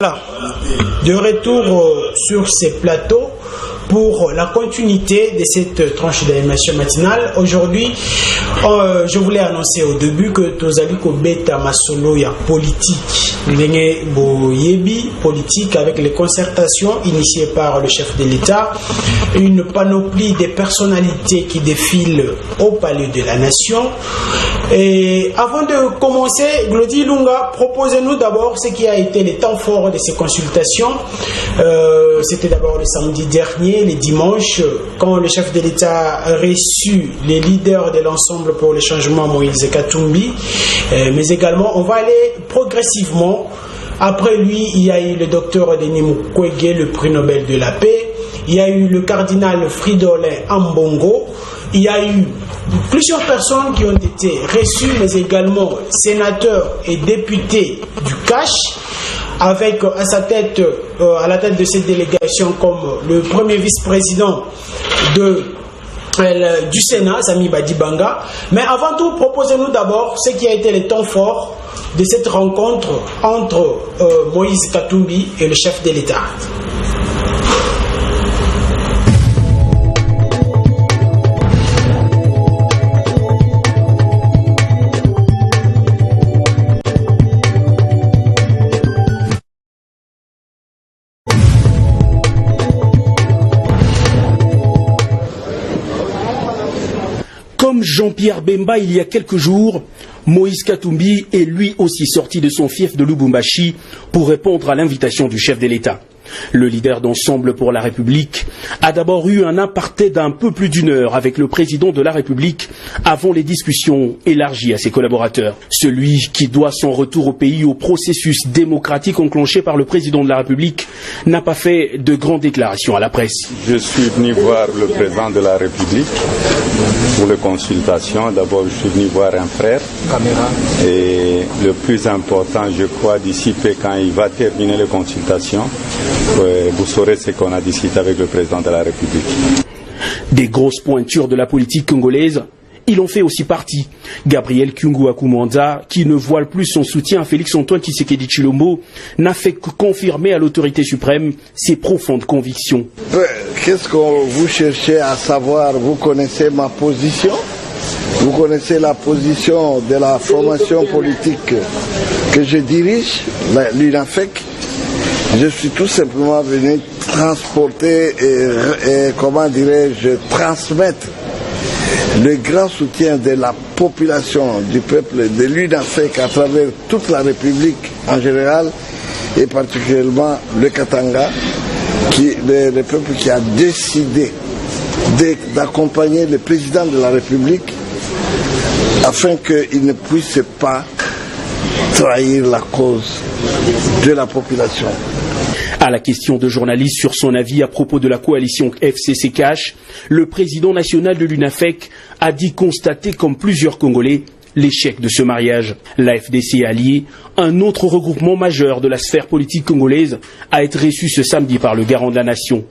Voilà, de retour sur ces plateaux pour la continuité de cette tranche d'animation matinale. Aujourd'hui, je voulais annoncer au début que Tozali Kobeta Masolo ya politique, politique avec les concertations initiées par le chef de l'État, une panoplie de personnalités qui défilent au palais de la nation. Et avant de commencer, Glody Lunga, proposez-nous d'abord ce qui a été le temps fort de ces consultations. C'était d'abord le samedi dernier, le dimanche, quand le chef de l'État a reçu les leaders de l'ensemble pour le changement, Moïse Katumbi. Mais également, on va aller progressivement. Après lui, il y a eu le docteur Denis Mukwege, le prix Nobel de la paix. Il y a eu le cardinal Fridolin Ambongo. Il y a eu plusieurs personnes qui ont été reçues, mais également sénateurs et députés du CACH, avec à la tête de cette délégation comme le premier vice-président du Sénat, Sami Badibanga. Mais avant tout, proposez-nous d'abord ce qui a été le temps fort de cette rencontre entre Moïse Katumbi et le chef de l'État. Comme Jean-Pierre Bemba il y a quelques jours, Moïse Katumbi est lui aussi sorti de son fief de Lubumbashi pour répondre à l'invitation du chef de l'État. Le leader d'Ensemble pour la République a d'abord eu un aparté d'un peu plus d'une heure avec le président de la République avant les discussions élargies à ses collaborateurs. Celui qui doit son retour au pays au processus démocratique enclenché par le président de la République n'a pas fait de grandes déclarations à la presse. Je suis venu voir le président de la République pour les consultations. D'abord, je suis venu voir un frère. Et le plus important, je crois, d'ici peu, quand il va terminer les consultations, vous saurez ce qu'on a discuté avec le président de la République. Des grosses pointures de la politique congolaise, il en fait aussi partie. Gabriel Kyungu Akumanda, qui ne voile plus son soutien à Félix-Antoine Tshisekedi Tshilombo, n'a fait que confirmer à l'autorité suprême ses profondes convictions. Qu'est-ce que vous cherchez à savoir? Vous connaissez ma position? Vous connaissez la position de la formation politique que je dirige, l'UNAFEC. Je suis tout simplement venu transporter et comment dirais-je, transmettre le grand soutien de la population, du peuple de l'UNAFEC à travers toute la République en général et particulièrement le Katanga, le peuple qui a décidé d'accompagner le président de la République afin qu'il ne puisse pas trahir la cause de la population. À la question de journalistes sur son avis à propos de la coalition FCC-CACH, le président national de l'UNAFEC a dit constater comme plusieurs Congolais l'échec de ce mariage. La FDC alliée, un autre regroupement majeur de la sphère politique congolaise, a été reçu ce samedi par le garant de la nation.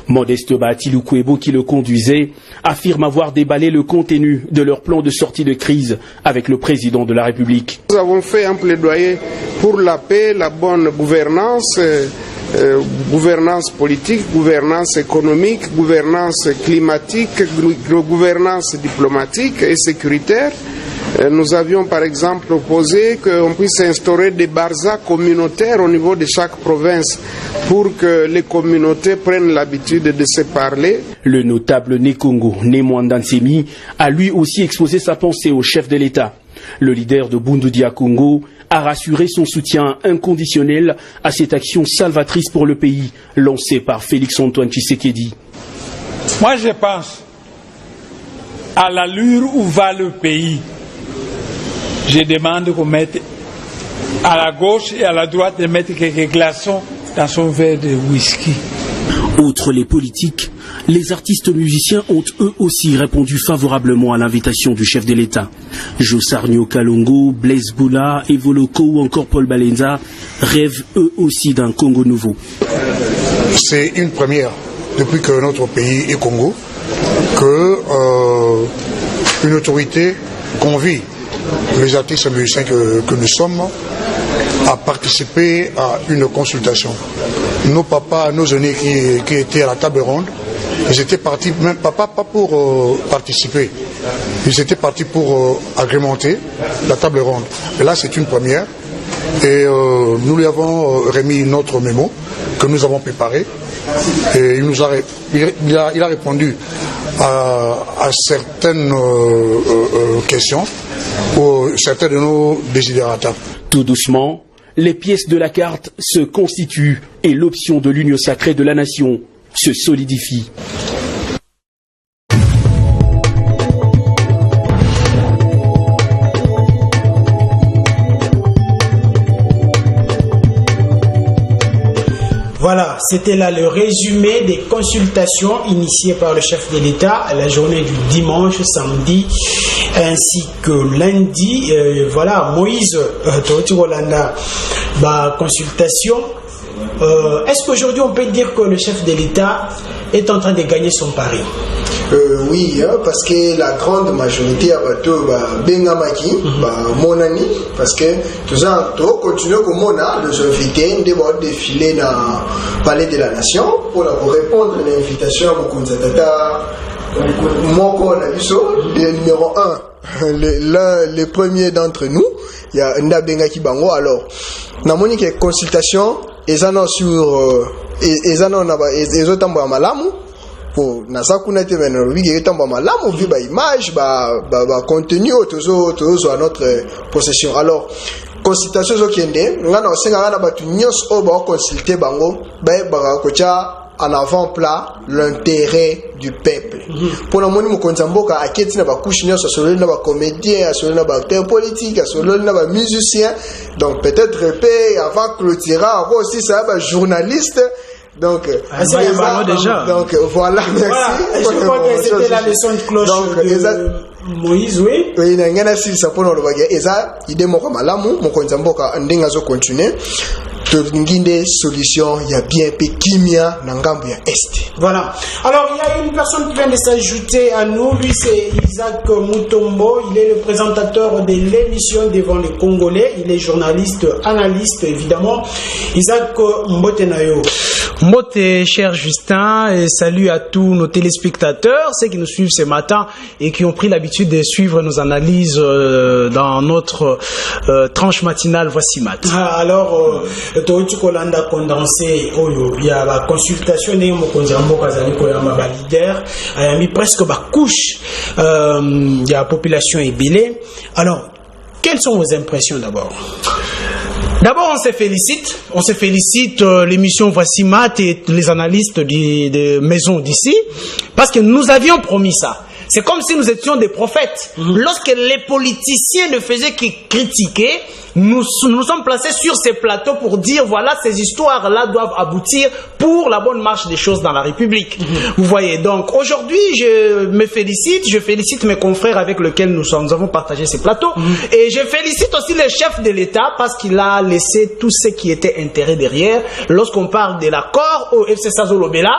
Modeste Bahati-Lukwebo, qui le conduisait, affirme avoir déballé le contenu de leur plan de sortie de crise avec le président de la République. Nous avons fait un plaidoyer pour la paix, la bonne gouvernance, gouvernance politique, gouvernance économique, gouvernance climatique, gouvernance diplomatique et sécuritaire. Nous avions par exemple proposé qu'on puisse instaurer des barzas communautaires au niveau de chaque province pour que les communautés prennent l'habitude de se parler. Le notable Nekongo, Nemwanda Nsemi, a lui aussi exposé sa pensée au chef de l'État. Le leader de Bundu Dia Congo a rassuré son soutien inconditionnel à cette action salvatrice pour le pays lancée par Félix-Antoine Tshisekedi. Moi je pense à l'allure où va le pays. Je demande qu'on mette à la gauche et à la droite de mettre quelques glaçons dans son verre de whisky. Outre les politiques, les artistes musiciens ont eux aussi répondu favorablement à l'invitation du chef de l'État. Josarnio Kalongo, Blaise Boula, Evoloko ou encore Paul Balenza rêvent eux aussi d'un Congo nouveau. C'est une première depuis que notre pays est Congo, qu'une autorité convie les artistes musiciens que nous sommes à participer à une consultation. Nos papas, nos aînés qui étaient à la table ronde, ils étaient partis, même pas pour participer, ils étaient partis pour agrémenter la table ronde. Et là, c'est une première. Et nous lui avons remis notre mémo que nous avons préparé. Et il a répondu à certaines questions, ou certains de nos désidératas. Tout doucement, les pièces de la carte se constituent et l'option de l'union sacrée de la nation se solidifie. Voilà, c'était là le résumé des consultations initiées par le chef de l'État à la journée du dimanche, samedi, ainsi que lundi. Voilà, Moïse, Toti Rolanda, consultation. Est-ce qu'aujourd'hui on peut dire que le chef de l'État est en train de gagner son pari? Oui, parce que la grande majorité a Bengamaki, Monani, parce que tout ça, tout continue comme on a, les invités, de défiler dans le palais de la nation pour répondre à l'invitation à Mokonzatata, Moko Nabiso, le numéro 1, le premier d'entre nous, il y a Ndabengaki Bango. Alors, dans mon consultation, ils en ont sur, ils en ont malamu. Pour nasakuna te meno wige etamba malamu vi ba image ba contenu tozo à notre possession. Alors consultation zo kende ngana osenga na batu nyos o ba consulter bango ba kocha en avant-plat l'intérêt du peuple. Pour la moni mokonza mboka aketi na ba couche nyos solo na ba comédien, solo na ba acteur politique, solo na ba musicien. Donc peut-être avant clôturer avant aussi ça ba journaliste. Donc, déjà. Donc voilà, merci. Voilà, je crois que c'était la leçon de cloche de Moïse, oui. Oui, il y a si ça pour nous baguer. Et ça, il est mort malamu, mon konzamboka ndinga zo continuer. Nginde solution, il y a bien Pekimia, Nangambu ya Est. Voilà. Alors, il y a une personne qui vient de s'ajouter à nous. Lui, c'est Isaac Mutombo. Il est le présentateur de l'émission Devant les Congolais. Il est journaliste, analyste, évidemment. Isaac Mbotenayo. Mbote, cher Justin, et salut à tous nos téléspectateurs, ceux qui nous suivent ce matin et qui ont pris l'habitude de suivre nos analyses dans notre tranche matinale Voici Mat. Alors, Toitu Kolanda condensé, il y a la consultation de Mokonzambo Kazali Koyama leader, il y a mis presque ma couche, il y a la population ébélée. Alors, quelles sont vos impressions d'abord? D'abord, on se félicite l'émission Voici Mat et les analystes des maisons d'ici, parce que nous avions promis ça. C'est comme si nous étions des prophètes. Lorsque les politiciens ne faisaient que critiquer, nous sommes placés sur ces plateaux pour dire voilà, ces histoires-là doivent aboutir pour la bonne marche des choses dans la République. Vous voyez, donc aujourd'hui, je félicite mes confrères avec lesquels nous avons partagé ces plateaux, et je félicite aussi le chef de l'État parce qu'il a laissé tout ce qui était intérêt derrière. Lorsqu'on parle de l'accord au FC Sazolobela,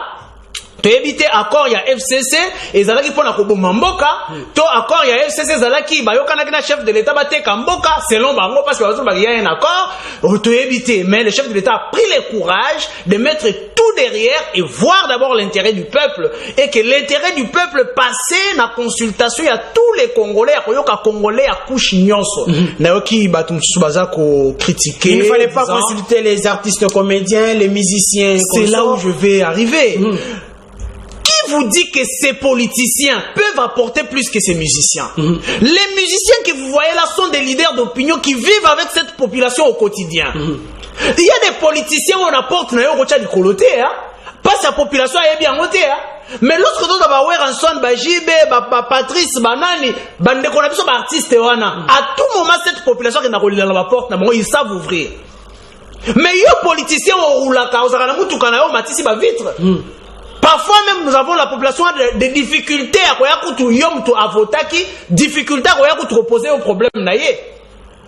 to éviter accord ya FCC ezalaki pona koboma mboka to accord ya FCC ezalaki bayokana na chef de l'État bateka mboka selon bango parce que bazo ba y a un accord to éviter, mais le chef de l'État a pris le courage de mettre tout derrière et voir d'abord l'intérêt du peuple, et que l'intérêt du peuple passé na consultation ya tous les Congolais ya koyoka Congolais ya couche nyonso nayoki batu msusu baza ko critiquer. Il ne fallait pas consulter les artistes comédiens, les musiciens. C'est là où je vais arriver. Qui vous dit que ces politiciens peuvent apporter plus que ces musiciens? Les musiciens que vous voyez là sont des leaders d'opinion qui vivent avec cette population au quotidien. Il y a des politiciens où on apporte na yo rocha di koloté, pas sa population a bien monté, mais lorsque nous avons Ranson, JB, Patrice, Banani, bande qu'on a besoin d'artistes, à tout moment cette population qui n'a pas la porte, ils savent ouvrir. Mais il y a des politiciens au roulaka, aux aranamoutou kanayo matisi ba vitre. Parfois même nous avons la population des difficultés à quoi à voter, difficultés à quoi à reposer au problème naïe.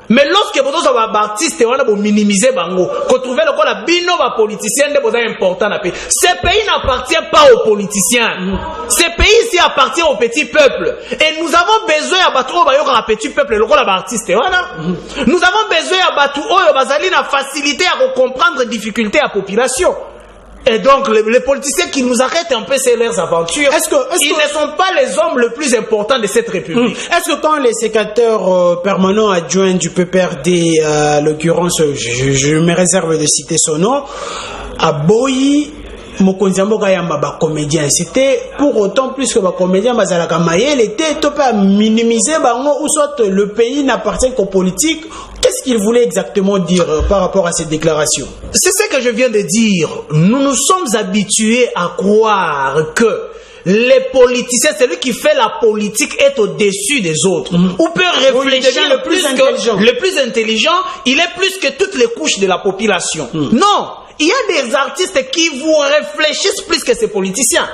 Mais lorsque vous avez des artistes, vous minimisez bango, vous trouvez que la bino va politicien est important dans le pays. Ce pays n'appartient pas aux politiciens. Ce pays ici appartient au petit peuple. Et nous avons besoin à battre au petit peuple, le rôle de l'artiste. Nous avons besoin à battre au facilité à comprendre les difficultés à la population. Et donc, les politiciens qui nous arrêtent un peu, c'est leurs aventures. Ils ne sont pas les hommes les plus importants de cette République. Est-ce que quand les sécateurs permanents adjoints du PPRD, à l'occurrence, je me réserve de citer son nom, à Boyi, Mokonziamboka Yamba, comédien, c'était pour autant plus que comédien, Bazalaka Mayel était topé à minimiser, ou soit le pays n'appartient qu'aux politiques. Qu'est-ce qu'il voulait exactement dire par rapport à cette déclaration? C'est ce que je viens de dire. Nous nous sommes habitués à croire que les politiciens, celui qui fait la politique est au-dessus des autres. Ou peut réfléchir le plus intelligent, il est plus que toutes les couches de la population. Non, il y a des artistes qui vous réfléchissent plus que ces politiciens.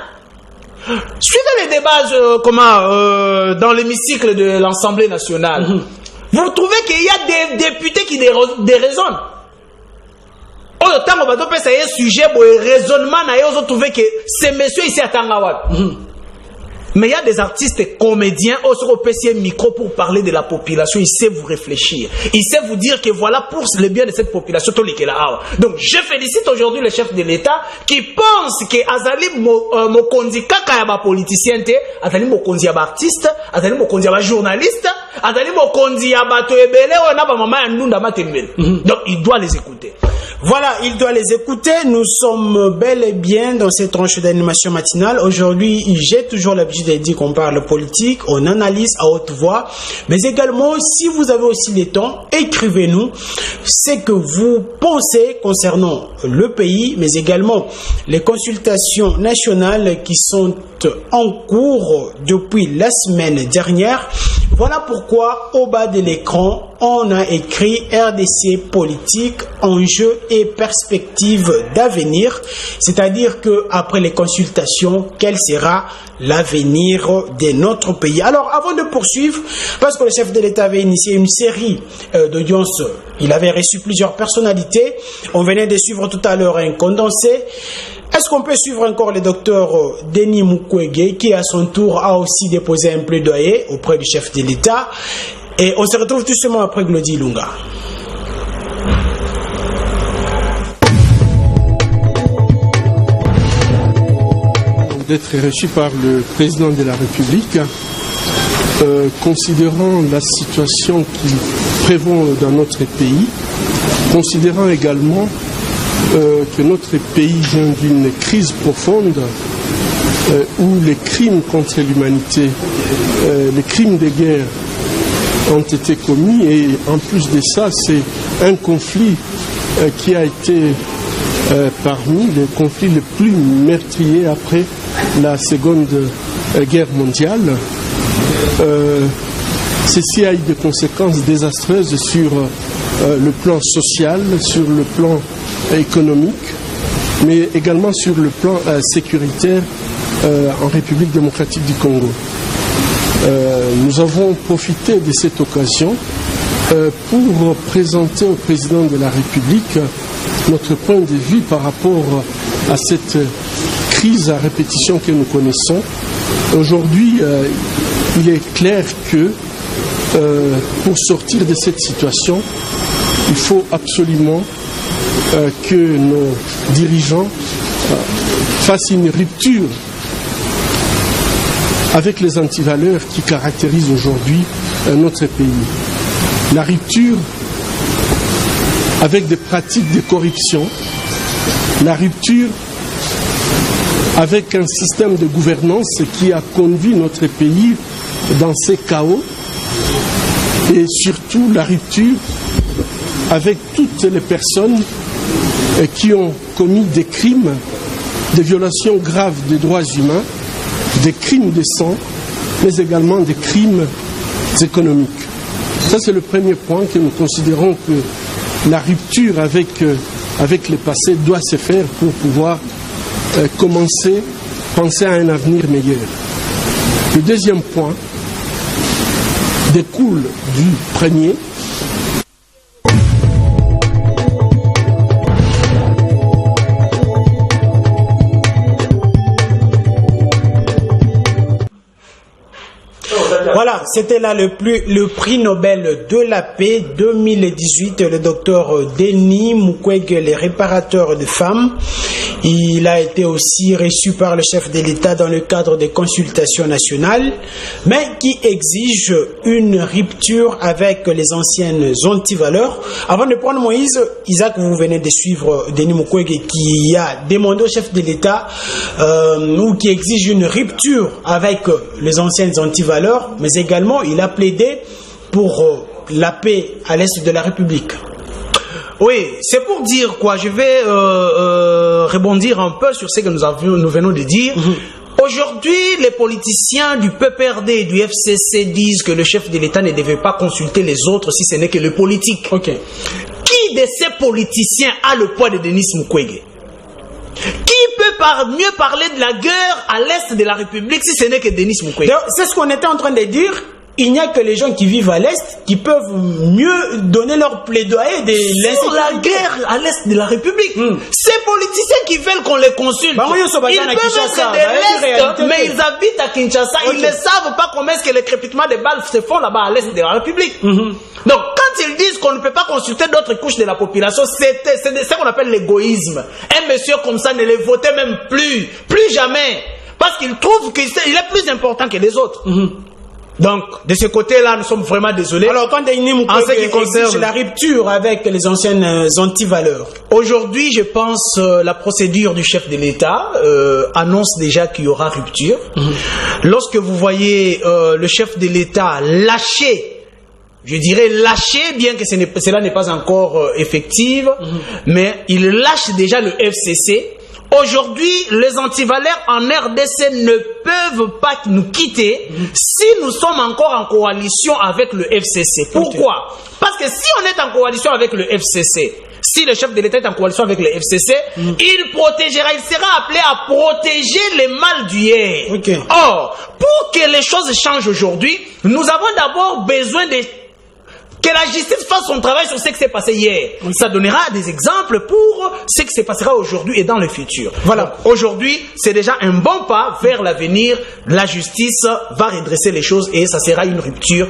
Suivez les débats dans l'hémicycle de l'Assemblée nationale. Vous trouvez qu'il y a des députés qui déraisonnent. Autant qu'on va donner un sujet pour raisonnement, vous trouvez que ces messieurs ici à Tangawat. Mais il y a des artistes comédiens au PC micro pour parler de la population. Il sait vous réfléchir. Il sait vous dire que voilà pour le bien de cette population. Donc je félicite aujourd'hui le chef de l'État qui pense que Azali Mokondi Kakayaba politicien, Azali Mokondi Yaba artiste, Azali Mokondi Yaba journaliste, Azali Mokondi Yaba Toebele, Onaba Mama Nunda Matembele. Donc il doit les écouter. Voilà, il doit les écouter. Nous sommes bel et bien dans cette tranche d'animation matinale. Aujourd'hui, j'ai toujours l'habitude de dire qu'on parle politique, on analyse à haute voix. Mais également, si vous avez aussi le temps, écrivez-nous ce que vous pensez concernant le pays, mais également les consultations nationales qui sont en cours depuis la semaine dernière. Voilà pourquoi, au bas de l'écran, on a écrit RDC politique, enjeux et perspectives d'avenir. C'est-à-dire que après les consultations, quel sera l'avenir de notre pays? Alors, avant de poursuivre, parce que le chef de l'État avait initié une série d'audiences, il avait reçu plusieurs personnalités. On venait de suivre tout à l'heure un condensé. Est-ce qu'on peut suivre encore le docteur Denis Mukwege qui à son tour a aussi déposé un plaidoyer auprès du chef de l'État? Et on se retrouve tout simplement après Glody Lunga. D'être reçu par le président de la République, considérant la situation qui prévaut dans notre pays, considérant également que notre pays vient d'une crise profonde où les crimes contre l'humanité, les crimes de guerre ont été commis, et en plus de ça, c'est un conflit qui a été parmi les conflits les plus meurtriers après la Seconde Guerre mondiale. Ceci a eu des conséquences désastreuses sur le plan social, sur le plan économique, mais également sur le plan sécuritaire en République démocratique du Congo. Nous avons profité de cette occasion pour présenter au président de la République notre point de vue par rapport à cette crise à répétition que nous connaissons. Aujourd'hui, il est clair que pour sortir de cette situation, il faut absolument que nos dirigeants fassent une rupture avec les antivaleurs qui caractérisent aujourd'hui notre pays. La rupture avec des pratiques de corruption, la rupture avec un système de gouvernance qui a conduit notre pays dans ces chaos, et surtout la rupture avec toutes les personnes qui ont commis des crimes, des violations graves des droits humains, des crimes de sang, mais également des crimes économiques. Ça, c'est le premier point que nous considérons que la rupture avec le passé doit se faire pour pouvoir penser à un avenir meilleur. Le deuxième point découle du premier. Voilà, c'était là le prix Nobel de la paix 2018, le docteur Denis Mukwege, le réparateur de femmes. Il a été aussi reçu par le chef de l'État dans le cadre des consultations nationales, mais qui exige une rupture avec les anciennes antivaleurs. Avant de prendre Moïse, Isaac, vous venez de suivre Denis Mukwege qui a demandé au chef de l'État ou qui exige une rupture avec les anciennes antivaleurs, mais également il a plaidé pour la paix à l'est de la République. Oui, c'est pour dire quoi. Je vais rebondir un peu sur ce que nous venons de dire. Aujourd'hui, les politiciens du PPRD et du FCC disent que le chef de l'État ne devait pas consulter les autres si ce n'est que le politique. Okay. Qui de ces politiciens a le poids de Denis Mukwege? Qui peut mieux parler de la guerre à l'est de la République si ce n'est que Denis Mukwege? C'est ce qu'on était en train de dire. Il n'y a que les gens qui vivent à l'Est qui peuvent mieux donner leur plaidoyer de sur la guerre à l'Est de la République. Ces politiciens qui veulent qu'on les consulte, ils peuvent être de l'Est, mais ils habitent à Kinshasa. Okay. Ils ne savent pas comment est-ce que les crépitements de balles se font là-bas à l'Est de la République. Donc, quand ils disent qu'on ne peut pas consulter d'autres couches de la population, c'est ce qu'on appelle l'égoïsme. Un monsieur comme ça ne les votait même plus jamais, parce qu'il trouve qu'il est plus important que les autres. Donc, de ce côté-là, nous sommes vraiment désolés. Alors, quand Denis Mukwege exige la rupture avec les anciennes antivaleurs. Aujourd'hui, je pense la procédure du chef de l'État annonce déjà qu'il y aura rupture. Lorsque vous voyez le chef de l'État lâcher, je dirais lâcher, bien que cela n'est pas encore effectif, mais il lâche déjà le FCC. Aujourd'hui, les antivaleurs en RDC ne peuvent pas nous quitter si nous sommes encore en coalition avec le FCC. Pourquoi? Parce que si on est en coalition avec le FCC, si le chef de l'État est en coalition avec le FCC, il protégera, il sera appelé à protéger les mal du hier. Or, pour que les choses changent aujourd'hui, nous avons d'abord besoin que la justice fasse son travail sur ce qui s'est passé hier. Ça donnera des exemples pour ce qui se passera aujourd'hui et dans le futur. Voilà. Aujourd'hui, c'est déjà un bon pas vers l'avenir. La justice va redresser les choses et ça sera une rupture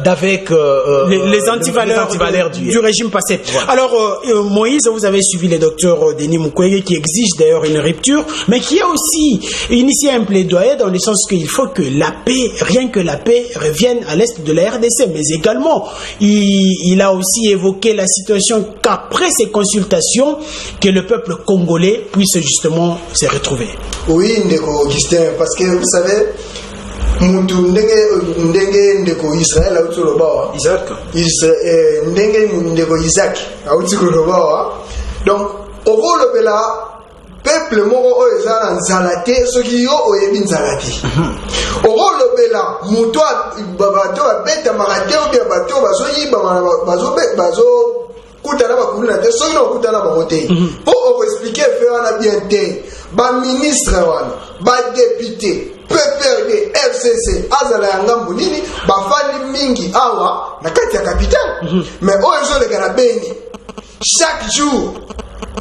d'avec les antivaleurs du régime passé. Voilà. Alors, Moïse, vous avez suivi le docteur Denis Mukwege qui exige d'ailleurs une rupture, mais qui a aussi initié un plaidoyer dans le sens qu'il faut que la paix, rien que la paix, revienne à l'est de la RDC, mais également il a aussi évoqué la situation qu'après ces consultations que le peuple congolais puisse justement se retrouver. Oui, Ndeko Augustin, parce que vous savez, Ndeko Israël a Isaac donc au rôle de la peuple moko oyo eza na nzala te soki yo oyebi nzala te okolobela moto bato babetamaka te obia bato bazoyibama bazokutana bakuluna te soki na okutana bango te mpo okoexplike fe wana bien te baministre wana badepute PPRD FCC azala ya ngambu nini bafandi mingi awa na kati ya capitale mais oyo ezoleka na Beni chaque jour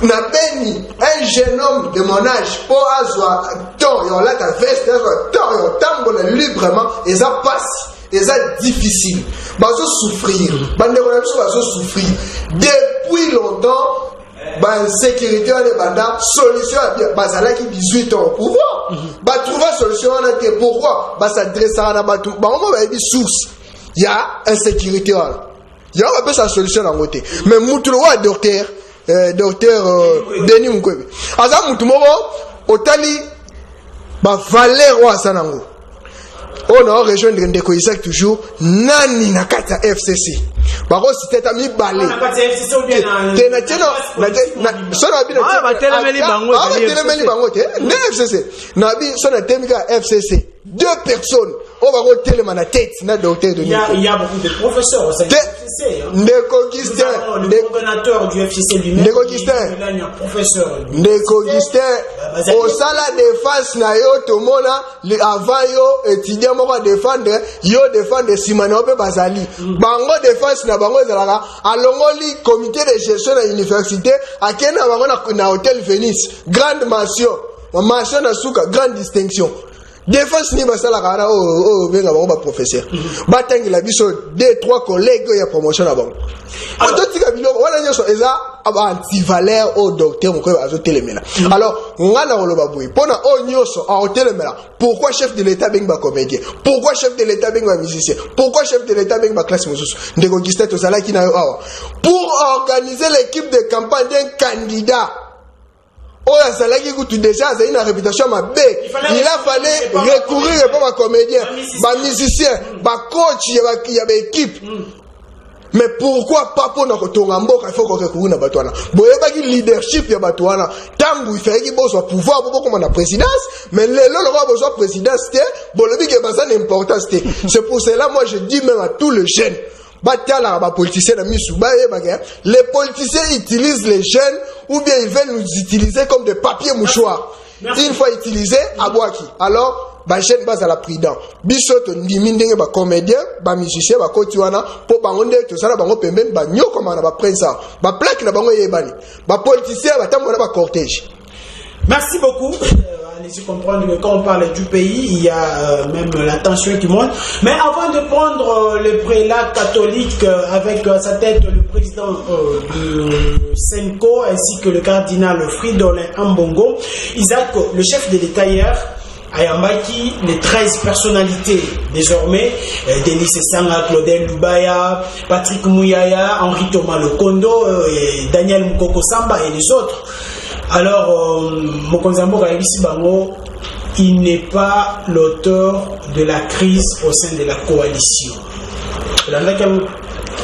na Beni un jeune homme de mon âge pour azwa temps yo la ta veste azwa temps yo tambola librement et ça passe et ça difficile bazo souffrir bande ko na biso bazo souffrir depuis longtemps ba sécurité de banda solution bazala qui 18 ans au pouvoir ba trouver solution na te pourquoi ba s'adresser à ba tout ba on va dire source il y a insécurité là il y a pas sa solution en côté mais mutulo wa docteur Denis Mukwege aza mutu moko otali ba valeur wa sanango on a rejoindre Ndeko Isaac toujours nani na kata FCC bako siteta mi balé na kata FCC ou bien na na sona bi na ba telemeli bango te na FCC na bi sona temika FCC deux personnes on va roter la tête na docteur de il y a beaucoup de professeurs au FCC Ndeko Augustin le coordonnateur du FCC lui-même Ndeko Augustin professeur Ndeko Augustin au sala défense na yo to mona avant yo étudiant moko défendre yo défendre simana ope bazali bango défense na bango ezalaka alongoli comité de gestion à l'université akena bango na hôtel Venice grande mention na suka grande distinction défense ni basala kana venga ba professeur batangi la biso 2-3 collègues ya promotion na bango ototika biloko wana nyoso eza anti-valeur au docteur moko azotelemela alors ngana koloba boye pona o nyoso aotelemela pourquoi chef de l'état benga ba comédien pourquoi chef de l'état benga ba musicien pourquoi chef de l'état benga ba classe mosusu ndeko Gistet ozalaki na yo awa pour organiser l'équipe de campagne d'un candidat. Oh, ça l'a dit déjà, c'est une réputation ma bête. Il a fallu recourir pas ma comédien, ma musicien, ma coach, il y avait équipe. Mais pourquoi pas pour notre tongambo qu'il faut qu'on recours na batouana? Bon, il y a pas leadership ya batouana. Tangu il fait qu'il besoin pouvoir pour comme la présidence, mais le roi besoin présidence c'était bon le big est pas ça l'importance c'était. C'est pour cela moi je dis même à tous les jeunes. Les politiciens utilisent les jeunes ou bien ils veulent nous utiliser comme des papiers mouchoirs. Une fois utilisés, à Boaki. Alors, les jeunes basent à la prudence. Bisot, ndimindenge ba comédien, ba musicien, ba kotiwana, pour bangonde, tout ça, bango pemben, ba nyo comme on a ba prince, ba plaque na bango yebani, ba politicien, ba tamona ba cortège. Merci beaucoup. Allez-y comprendre que quand on parle du pays, il y a même la tension qui monte. Mais avant de prendre le prélat catholique avec à sa tête le président de Senko ainsi que le cardinal Fridolin Ambongo, Isaac, le chef de l'État hier, Ayambaki, les 13 personnalités désormais, Denis Sanga, Claudel Lubaya, Patrick Mouyaya, Henri Thomas Lokondo, Daniel Mukoko Samba et les autres. Alors, Mokonzambo Gaïbisi Bango, il n'est pas l'auteur de la crise au sein de la coalition.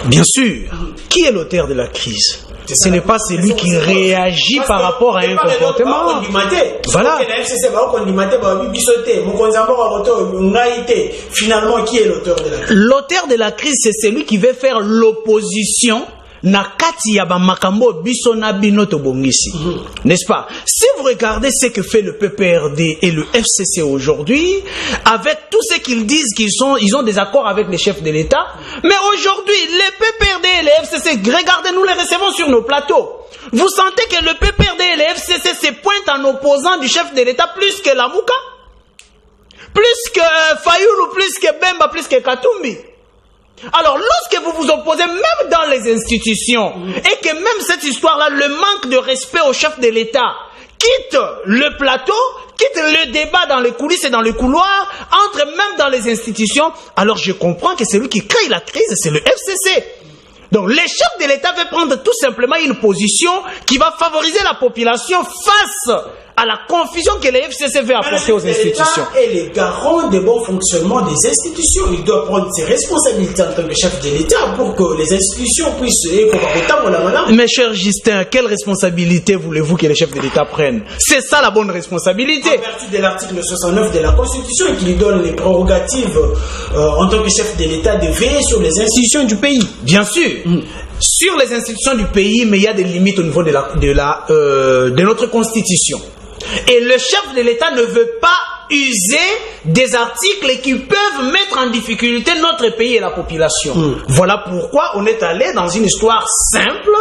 Bien sûr. Qui est l'auteur de la crise? Ce n'est pas celui qui réagit par rapport à un comportement. Voilà. Finalement, qui est l'auteur de la crise? L'auteur de la crise, c'est celui qui veut faire l'opposition. N'est-ce pas? Si vous regardez ce que fait le PPRD et le FCC aujourd'hui, avec tout ce qu'ils disent ils ont des accords avec les chefs de l'État, mais aujourd'hui, les PPRD et les FCC, regardez, nous les recevons sur nos plateaux. Vous sentez que le PPRD et les FCC se pointent en opposant du chef de l'État plus que la Mouka, plus que Fayoulou, plus que Bemba, plus que Katumbi. Alors, lorsque vous vous opposez même dans les institutions et que même cette histoire-là, le manque de respect au chef de l'État quitte le plateau, quitte le débat dans les coulisses et dans les couloirs, entre même dans les institutions, alors je comprends que celui qui crée la crise, c'est le FCC. Donc, le chef de l'État veut prendre tout simplement une position qui va favoriser la population face à la confusion que les FCC veut apporter aux institutions. L'État est le garant du bon fonctionnement des institutions. Il doit prendre ses responsabilités en tant que chef de l'État pour que les institutions puissent... Mais cher Justin, quelle responsabilité voulez-vous que les chefs de l'État prennent? C'est ça la bonne responsabilité. En vertu de l'article 69 de la Constitution qui lui donne les prérogatives en tant que chef de l'État de veiller sur les institutions du pays. Bien sûr. Sur les institutions du pays, mais il y a des limites au niveau de notre Constitution. Et le chef de l'État ne veut pas user des articles qui peuvent mettre en difficulté notre pays et la population. Voilà pourquoi on est allé dans une histoire simple.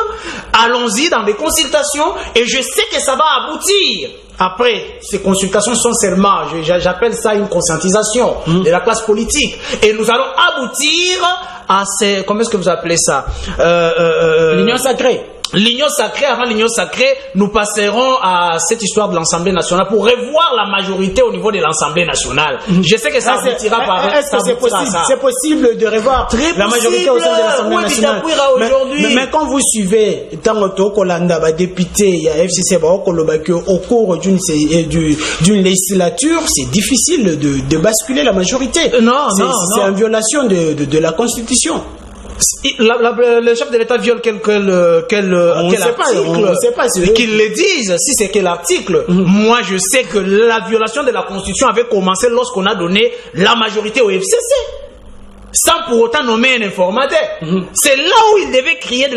Allons-y dans des consultations et je sais que ça va aboutir. Après, ces consultations sont seulement, j'appelle ça une conscientisation de la classe politique. Et nous allons aboutir à ces, comment est-ce que vous appelez ça? L'union sacrée. L'union sacrée, avant l'union sacrée, nous passerons à cette histoire de l'Assemblée nationale pour revoir la majorité au niveau de l'Assemblée nationale. Je sais que ça aboutira par... Est-ce que c'est possible? C'est possible de revoir la majorité au sein de l'Assemblée nationale. Mais quand vous suivez, tant que Kolanda, député, il y a FCC, au cours d'une législature, c'est difficile de basculer la majorité. Non. C'est en violation de la Constitution. Le chef de l'État viole quel article? On sait pas. Qu'ils le disent, si c'est quel article. Moi, je sais que la violation de la Constitution avait commencé lorsqu'on a donné la majorité au FCC. Sans pour autant nommer un informateur. C'est là où il devait créer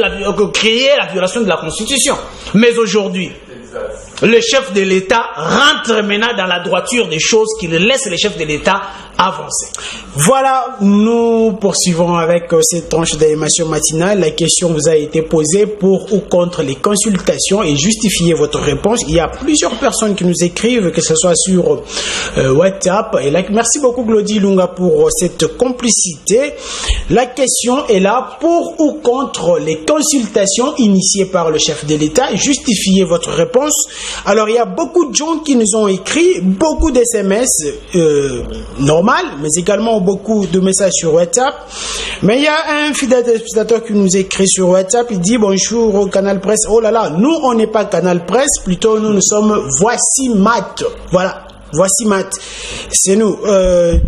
la violation de la Constitution. Mais aujourd'hui, le chef de l'État rentre maintenant dans la droiture des choses qui laisse les chefs de l'État avancer. Voilà, nous poursuivons avec cette tranche d'animation matinale. La question vous a été posée pour ou contre les consultations et justifiez votre réponse. Il y a plusieurs personnes qui nous écrivent, que ce soit sur WhatsApp. Et là, merci beaucoup Glody Lunga pour cette complicité. La question est là, pour ou contre les consultations initiées par le chef de l'État. Justifiez votre réponse. Alors, il y a beaucoup de gens qui nous ont écrit, beaucoup d'SMS normal, mais également beaucoup de messages sur WhatsApp. Mais il y a un fidèle téléspectateur qui nous écrit sur WhatsApp, il dit bonjour au Canal Presse. Oh là là, nous on n'est pas Canal Presse, plutôt nous sommes Voici Mat. Voilà. Voici Matt, c'est nous.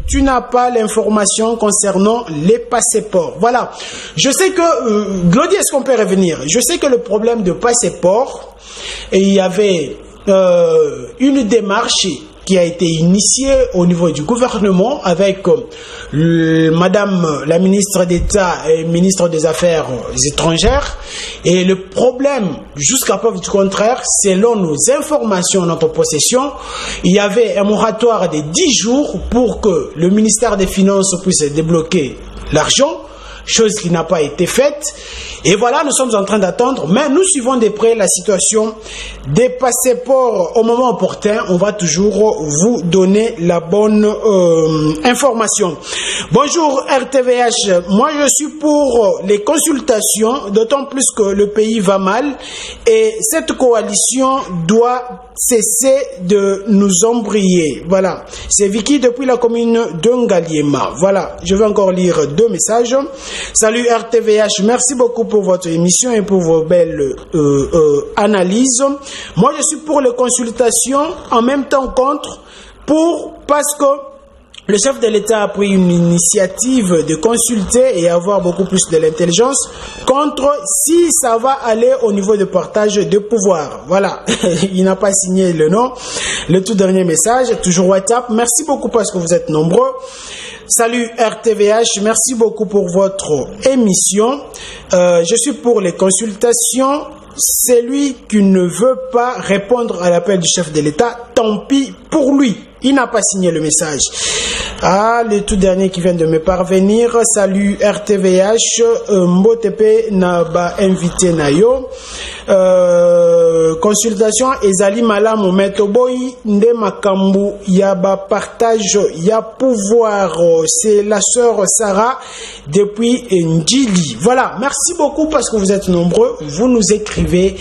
Tu n'as pas l'information concernant les passeports. Voilà. Je sais que, Glody, est-ce qu'on peut revenir? Je sais que le problème de passeport, et il y avait une démarche qui a été initiée au niveau du gouvernement avec Madame la ministre d'État et ministre des Affaires étrangères. Et le problème, jusqu'à preuve du contraire, selon nos informations, notre possession, il y avait un moratoire de 10 jours pour que le ministère des Finances puisse débloquer l'argent, chose qui n'a pas été faite. Et voilà, nous sommes en train d'attendre, mais nous suivons de près la situation des passeports au moment opportun. On va toujours vous donner la bonne information. Bonjour RTVH, moi je suis pour les consultations, d'autant plus que le pays va mal et cette coalition doit cesser de nous embrayer. Voilà, c'est Vicky depuis la commune de Ngaliema. Voilà, je vais encore lire 2 messages. Salut RTVH, merci beaucoup pour votre émission et pour vos belles analyses. Moi, je suis pour les consultations, en même temps contre, parce que le chef de l'État a pris une initiative de consulter et avoir beaucoup plus de l'intelligence, contre si ça va aller au niveau de partage de pouvoir. Voilà, il n'a pas signé le nom. Le tout dernier message, toujours WhatsApp. Merci beaucoup parce que vous êtes nombreux. Salut RTVH, merci beaucoup pour votre émission. Je suis pour les consultations. Celui qui ne veut pas répondre à l'appel du chef de l'État, tant pis pour lui. Il n'a pas signé le message. Ah, le tout dernier qui vient de me parvenir. Salut RTVH, Mbotepe n'a pas invité Nayo. Consultation ezali malamu metoboyi nde makambu yaba partage ya pouvoir. C'est la sœur Sarah depuis Ndjili. Voilà, merci beaucoup parce que vous êtes nombreux, vous nous écrivez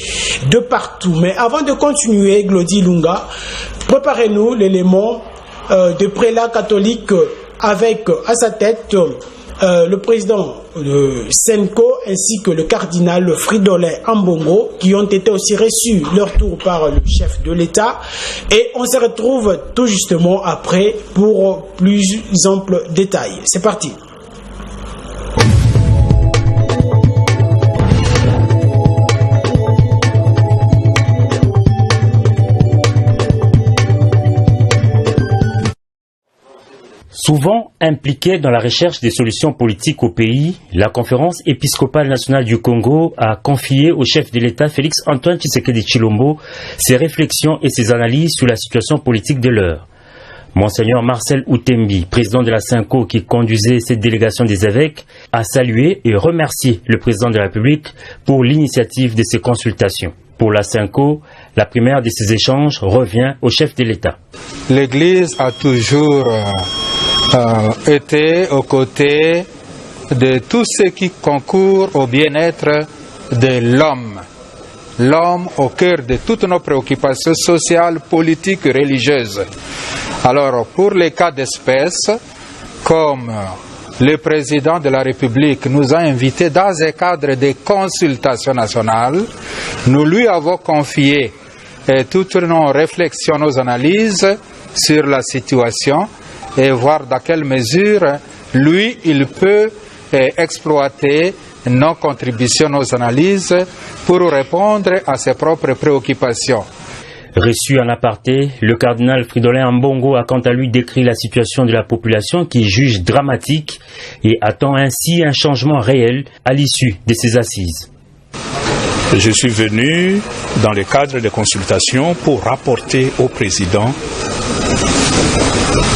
de partout. Mais avant de continuer, Glody Lunga, préparez-nous l'élément de prélat catholique avec à sa tête le président de Senko ainsi que le cardinal Fridolin Ambongo qui ont été aussi reçus leur tour par le chef de l'État. Et on se retrouve tout justement après pour plus amples détails. C'est parti. Souvent impliquée dans la recherche des solutions politiques au pays, la Conférence épiscopale nationale du Congo a confié au chef de l'État Félix Antoine Tshisekedi Tshilombo ses réflexions et ses analyses sur la situation politique de l'heure. Monseigneur Marcel Outembi, président de la Senko qui conduisait cette délégation des évêques, a salué et remercié le président de la République pour l'initiative de ces consultations. Pour la Senko, la première de ces échanges revient au chef de l'État. L'Église a toujours été aux côtés de tous ceux qui concourent au bien-être de l'homme. L'homme au cœur de toutes nos préoccupations sociales, politiques et religieuses. Alors, pour les cas d'espèce, comme le président de la République nous a invités dans un cadre de consultation nationale, nous lui avons confié toutes nos réflexions, nos analyses sur la situation et voir dans quelle mesure, lui, il peut exploiter nos contributions, nos analyses pour répondre à ses propres préoccupations. Reçu en aparté, le cardinal Fridolin Ambongo a quant à lui décrit la situation de la population qui juge dramatique et attend ainsi un changement réel à l'issue de ces assises. Je suis venu dans le cadre des consultations pour rapporter au président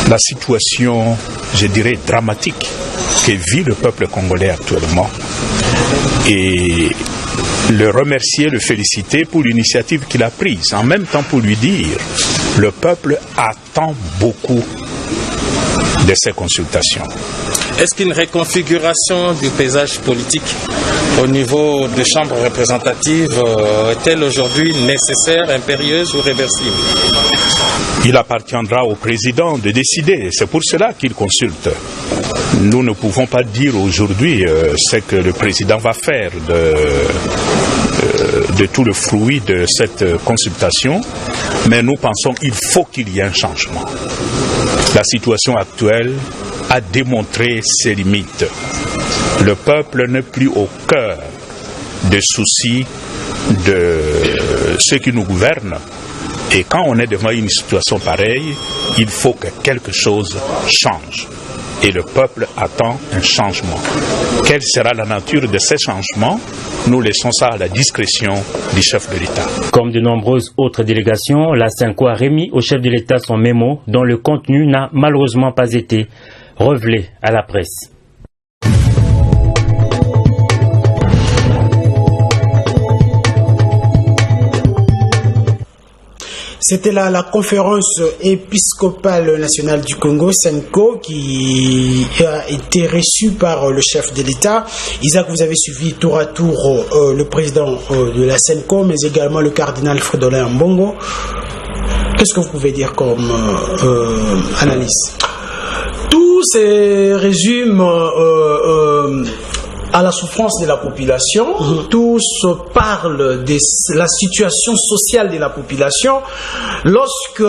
la situation, je dirais, dramatique que vit le peuple congolais actuellement et le remercier, le féliciter pour l'initiative qu'il a prise. En même temps pour lui dire, le peuple attend beaucoup de ces consultations. Est-ce qu'une reconfiguration du paysage politique au niveau des chambres représentatives est-elle aujourd'hui nécessaire, impérieuse ou réversible? Il appartiendra au président de décider. C'est pour cela qu'il consulte. Nous ne pouvons pas dire aujourd'hui ce que le président va faire de tout le fruit de cette consultation, mais nous pensons qu'il faut qu'il y ait un changement. La situation actuelle a démontré ses limites. Le peuple n'est plus au cœur des soucis de ceux qui nous gouvernent. Et quand on est devant une situation pareille, il faut que quelque chose change. Et le peuple attend un changement. Quelle sera la nature de ces changements? Nous laissons ça à la discrétion du chef de l'État. Comme de nombreuses autres délégations, la SENCO a remis au chef de l'État son mémo dont le contenu n'a malheureusement pas été révélé à la presse. C'était là la conférence épiscopale nationale du Congo, SENCO, qui a été reçue par le chef de l'État. Isaac, vous avez suivi tour à tour le président de la SENCO, mais également le cardinal Fridolin Ambongo. Qu'est-ce que vous pouvez dire comme analyse? Tout se résume à la souffrance de la population. Tous parlent de la situation sociale de la population. Lorsque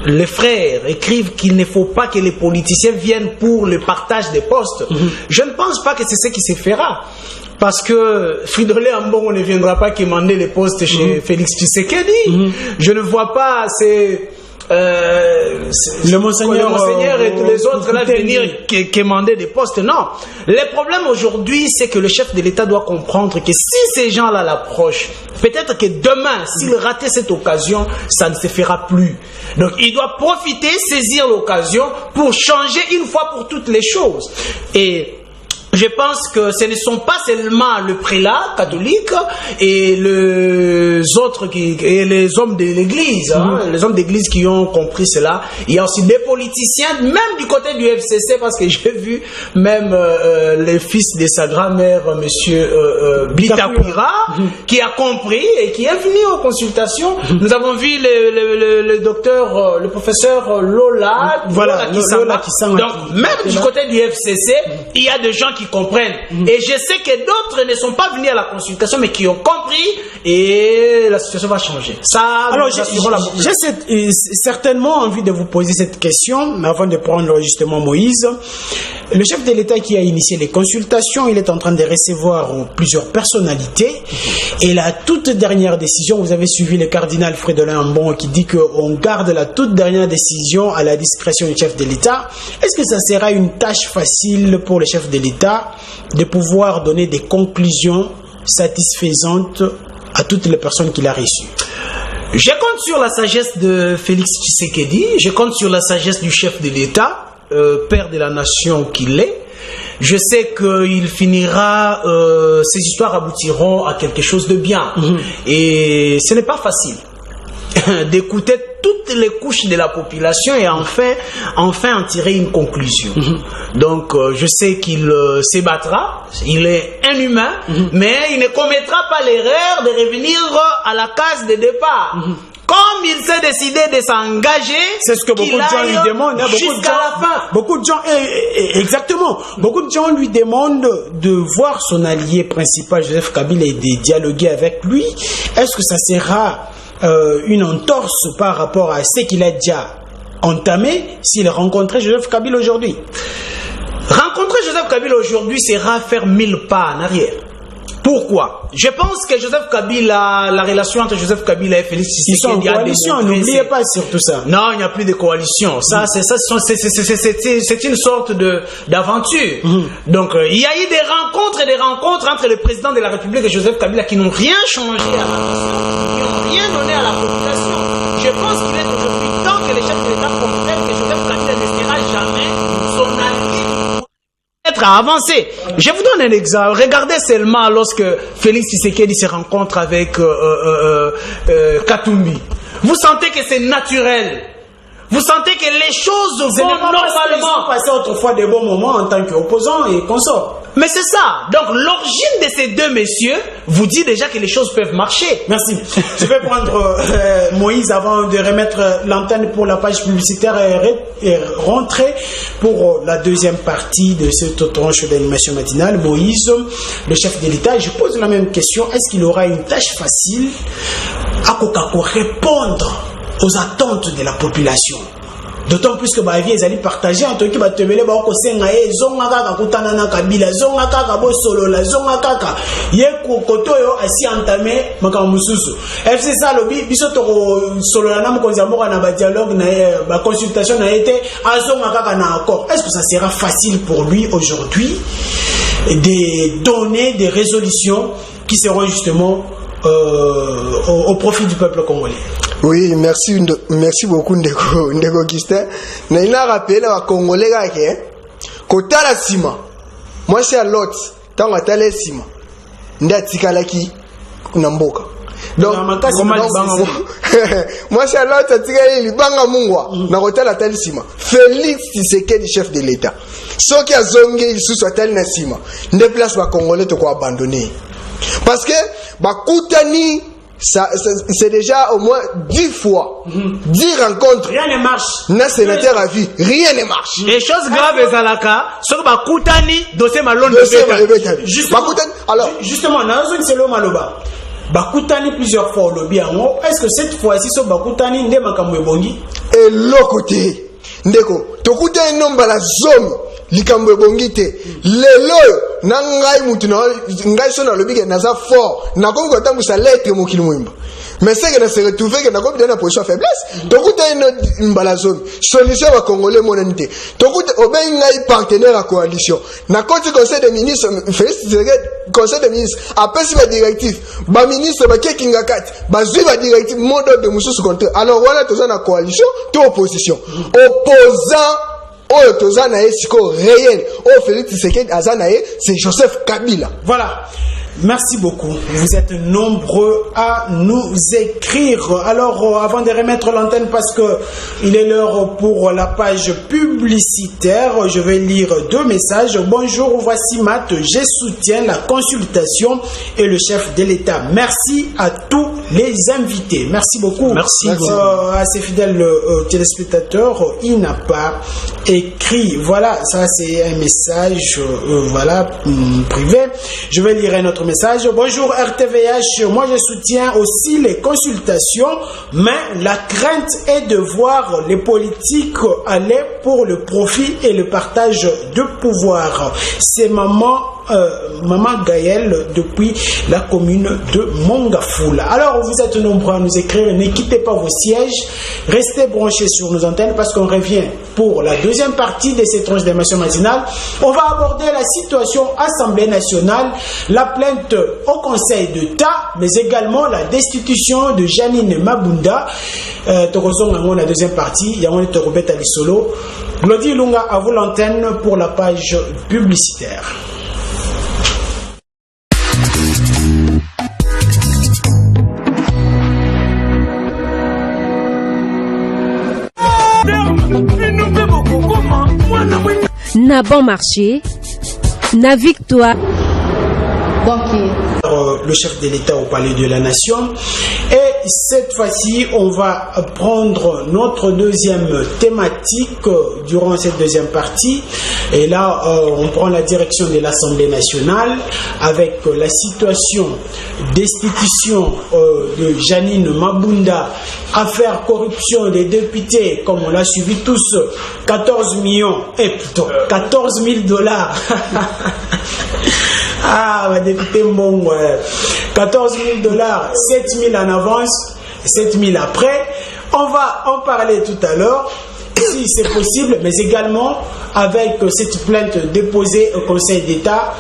les frères écrivent qu'il ne faut pas que les politiciens viennent pour le partage des postes, je ne pense pas que c'est ce qui se fera. Parce que Fridolin Ambongo ne viendra pas commander les postes chez Félix Tshisekedi. Je ne vois pas le Monseigneur et tous les autres là venir commander des postes. Non. Le problème aujourd'hui, c'est que le chef de l'État doit comprendre que si ces gens-là l'approchent, peut-être que demain, s'il ratait cette occasion, ça ne se fera plus. Donc il doit profiter, saisir l'occasion pour changer une fois pour toutes les choses. Et je pense que ce ne sont pas seulement le prélat catholique et les autres et les hommes de l'église, les hommes d'église qui ont compris cela. Il y a aussi des politiciens, même du côté du FCC, parce que j'ai vu même le fils de sa grand-mère, monsieur Bitakwira, qui a compris et qui est venu aux consultations. Nous avons vu le docteur, le professeur Lola, Lola Kisanga. Donc, même du côté du FCC, il y a des gens qui comprennent. Et je sais que d'autres ne sont pas venus à la consultation, mais qui ont compris, et la situation va changer. Ça, alors, j'ai certainement envie de vous poser cette question, mais avant de prendre justement Moïse. Le chef de l'État qui a initié les consultations, il est en train de recevoir plusieurs personnalités. Et la toute dernière décision, vous avez suivi le cardinal Fridolin Ambongo qui dit qu'on garde la toute dernière décision à la discrétion du chef de l'État. Est-ce que ça sera une tâche facile pour le chef de l'État de pouvoir donner des conclusions satisfaisantes à toutes les personnes qu'il a reçues? Je compte sur la sagesse de Félix Tshisekedi, je compte sur la sagesse du chef de l'État, père de la nation qu'il est. Je sais qu'il finira, ces histoires aboutiront à quelque chose de bien. Et ce n'est pas facile d'écouter toutes les couches de la population et enfin en tirer une conclusion. Donc je sais qu'il se battra, il est un humain, mais il ne commettra pas l'erreur de revenir à la case de départ. Comme il s'est décidé de s'engager, c'est ce que beaucoup de gens lui demandent. Jusqu'à la fin. Beaucoup de gens, exactement. Beaucoup de gens lui demandent de voir son allié principal, Joseph Kabila, et de dialoguer avec lui. Est-ce que ça sera une entorse par rapport à ce qu'il a déjà entamé s'il rencontrait Joseph Kabila aujourd'hui? Rencontrer Joseph Kabila aujourd'hui sera faire 1000 pas en arrière. Pourquoi? Je pense que Joseph Kabila, la relation entre Joseph Kabila et Félix Tshisekedi, ils sont en coalition, n'oubliez pas surtout ça. Non, il n'y a plus de coalition. Ça, c'est une sorte d'aventure. Donc, il y a eu des rencontres entre le président de la République et Joseph Kabila qui n'ont rien changé à la nation, qui n'ont rien donné à la population. Je pense qu'il est aujourd'hui temps que les chefs de à avancer. Je vous donne un exemple. Regardez seulement lorsque Félix Tshisekedi se rencontre avec Katumbi. Vous sentez que c'est naturel. Vous sentez que les choses vont normalement. Passer autrefois des bons moments en tant qu'opposant et consort. Mais c'est ça. Donc l'origine de ces deux messieurs vous dit déjà que les choses peuvent marcher. Merci. Je vais prendre Moïse avant de remettre l'antenne pour la page publicitaire et rentrer pour la deuxième partie de cette tranche d'animation matinale. Moïse, le chef de l'État, je pose la même question. Est-ce qu'il aura une tâche facile à répondre aux attentes de la population? D'autant plus que la vie est partagée entre qui va te mêler ba ko senga e zonga kaka kutana na kabila zonga kaka bo solo la zonga kaka ye ko kotoyo asi entamé makam mususu FC ça lobi biso to solo la nam konza moko na ba dialogue na ba consultation na été azonga kaka na accord. Est-ce que ça sera facile pour lui aujourd'hui de donner des résolutions qui seront justement au profit du peuple congolais? Oui, merci beaucoup Ndeko Kistin. Naina rappelé à Congolais que kota la sima. Moi c'est à l'autre, tant à tala sima. Nda tikalaki namboka. Donc moi c'est à l'autre tikali libanga mungwa na kota la tala sima. Félix Tshisekedi chef de l'État. Ce qui a zongé il sous tala na sima. Nde place ba Congolais to ko abandonner. Parce que ba kutani c'est déjà au moins 10 fois, 10 rencontres. Rien ne marche. Na sénateur à vie, rien ne marche. Les choses graves, Zalaka, ce que Bakutani, dossier malon de Beta. Justement, c'est le Maloba. Bakutani plusieurs fois au lobby en haut. Est-ce que cette fois-ci, ce Bakutani n'est pas comme Bongi? Et l'autre côté, Ndeko, Tokutani non la zone. Likambo bongite lelo na ngai mutu na ngai sona lobi ke naza fort na kongo tangu sa lettre mokili mwimba mais c'est que na se retrouver que na ko dans position faiblesse tokuta une mbalazo solution ba congolais monanité tokuta obey ngai partenaire à coalition na côté conseil des ministres Félix conseil des ministres après si ba directif ba ministre ba kekinga kat ba zui ba directif mode de mususu contre alors voilà toza na coalition to opposition opposant oh tozana esiko réel oh Félix Tshisekedi azanae c'est Joseph Kabila. Voilà. Merci beaucoup. Vous êtes nombreux à nous écrire. Alors, avant de remettre l'antenne, parce que il est l'heure pour la page publicitaire, je vais lire deux messages. Bonjour, voici Matt. Je soutiens la consultation et le chef de l'État. Merci à tous les invités. Merci beaucoup. Merci à ces fidèles téléspectateurs. Il n'a pas écrit. Voilà, ça c'est un message voilà, privé. Je vais lire un autre message. Bonjour RTVH, moi je soutiens aussi les consultations, mais la crainte est de voir les politiques aller pour le profit et le partage de pouvoir. C'est maman Gaëlle depuis la commune de Mongafula. Alors vous êtes nombreux à nous écrire, ne quittez pas vos sièges, restez branchés sur nos antennes parce qu'on revient pour la deuxième partie de cette tranche d'émission matinale. On va aborder la situation Assemblée nationale, la plainte au Conseil d'État, mais également la destitution de Janine Mabunda. Tokozonga la deuxième partie, Yamone Torobet Alisolo. Glody Lunga à vous l'antenne pour la page publicitaire. Na bon marché, na victoire. Le chef de l'État au Palais de la Nation. Et cette fois-ci, on va prendre notre deuxième thématique durant cette deuxième partie. Et là, on prend la direction de l'Assemblée nationale avec la situation destitution de Janine Mabunda, affaire corruption des députés, comme on l'a suivi tous, 14 millions, et plutôt 14 000 dollars. Ah, ma député Mbongo, 14 000 dollars, 7 000 en avance, 7 000 après. On va en parler tout à l'heure. si c'est possible, mais également avec cette plainte déposée au Conseil d'État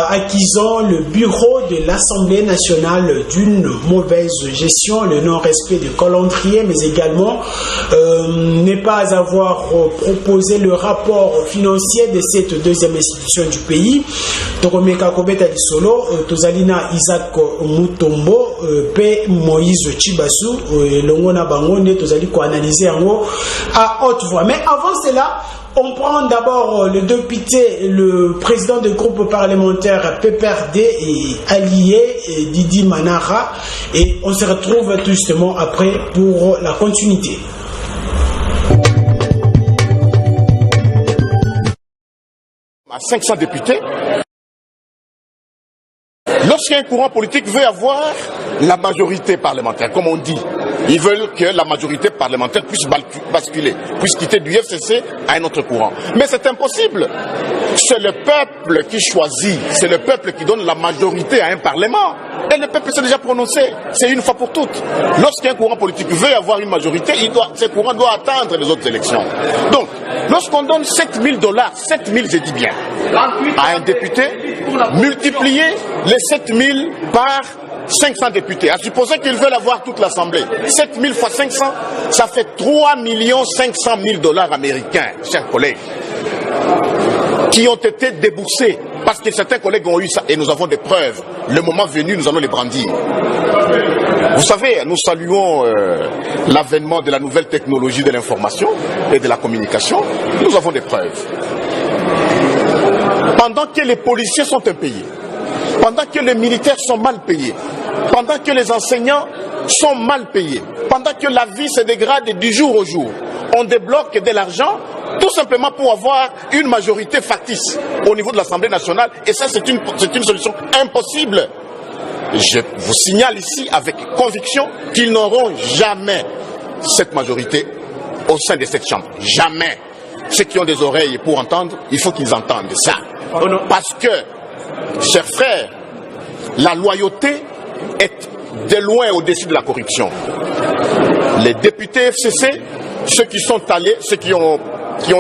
accusant le bureau de l'Assemblée nationale d'une mauvaise gestion, le non-respect du calendrier, mais également ne pas avoir proposé le rapport financier de cette deuxième institution du pays. Tokomeka Kobeta di Solo, Tozalina Isaac Mutombo, P. Moïse Chibasu, Longona Bangonde, Tozali ko analyser en à haute voix. Mais avant cela, on prend d'abord le député, le président du groupe parlementaire PPRD et allié Didi Manara, et on se retrouve tout justement après pour la continuité. À 500 députés, lorsqu'un courant politique veut avoir la majorité parlementaire, comme on dit, ils veulent que la majorité parlementaire puisse basculer, puisse quitter du FCC à un autre courant. Mais c'est impossible. C'est le peuple qui choisit, c'est le peuple qui donne la majorité à un parlement. Et le peuple s'est déjà prononcé, c'est une fois pour toutes. Lorsqu'un courant politique veut avoir une majorité, ce courant doit attendre les autres élections. Donc, lorsqu'on donne $7 000, 7 000 je dis bien, à un député, multiplier les 7 000 par 500 députés, à supposer qu'ils veulent avoir toute l'Assemblée. 7 000 fois 500, ça fait $3 500 000 américains, chers collègues, qui ont été déboursés parce que certains collègues ont eu ça et nous avons des preuves. Le moment venu, nous allons les brandir. Vous savez, nous saluons l'avènement de la nouvelle technologie de l'information et de la communication. Nous avons des preuves. Pendant que les policiers sont impayés, pendant que les militaires sont mal payés, pendant que les enseignants sont mal payés, pendant que la vie se dégrade du jour au jour, on débloque de l'argent tout simplement pour avoir une majorité factice au niveau de l'Assemblée nationale. Et ça, c'est une solution impossible. Je vous signale ici avec conviction qu'ils n'auront jamais cette majorité au sein de cette chambre. Jamais. Ceux qui ont des oreilles pour entendre, il faut qu'ils entendent ça. Parce que, chers frères, la loyauté est de loin au-dessus de la corruption. Les députés FCC, ceux qui sont allés, ceux qui ont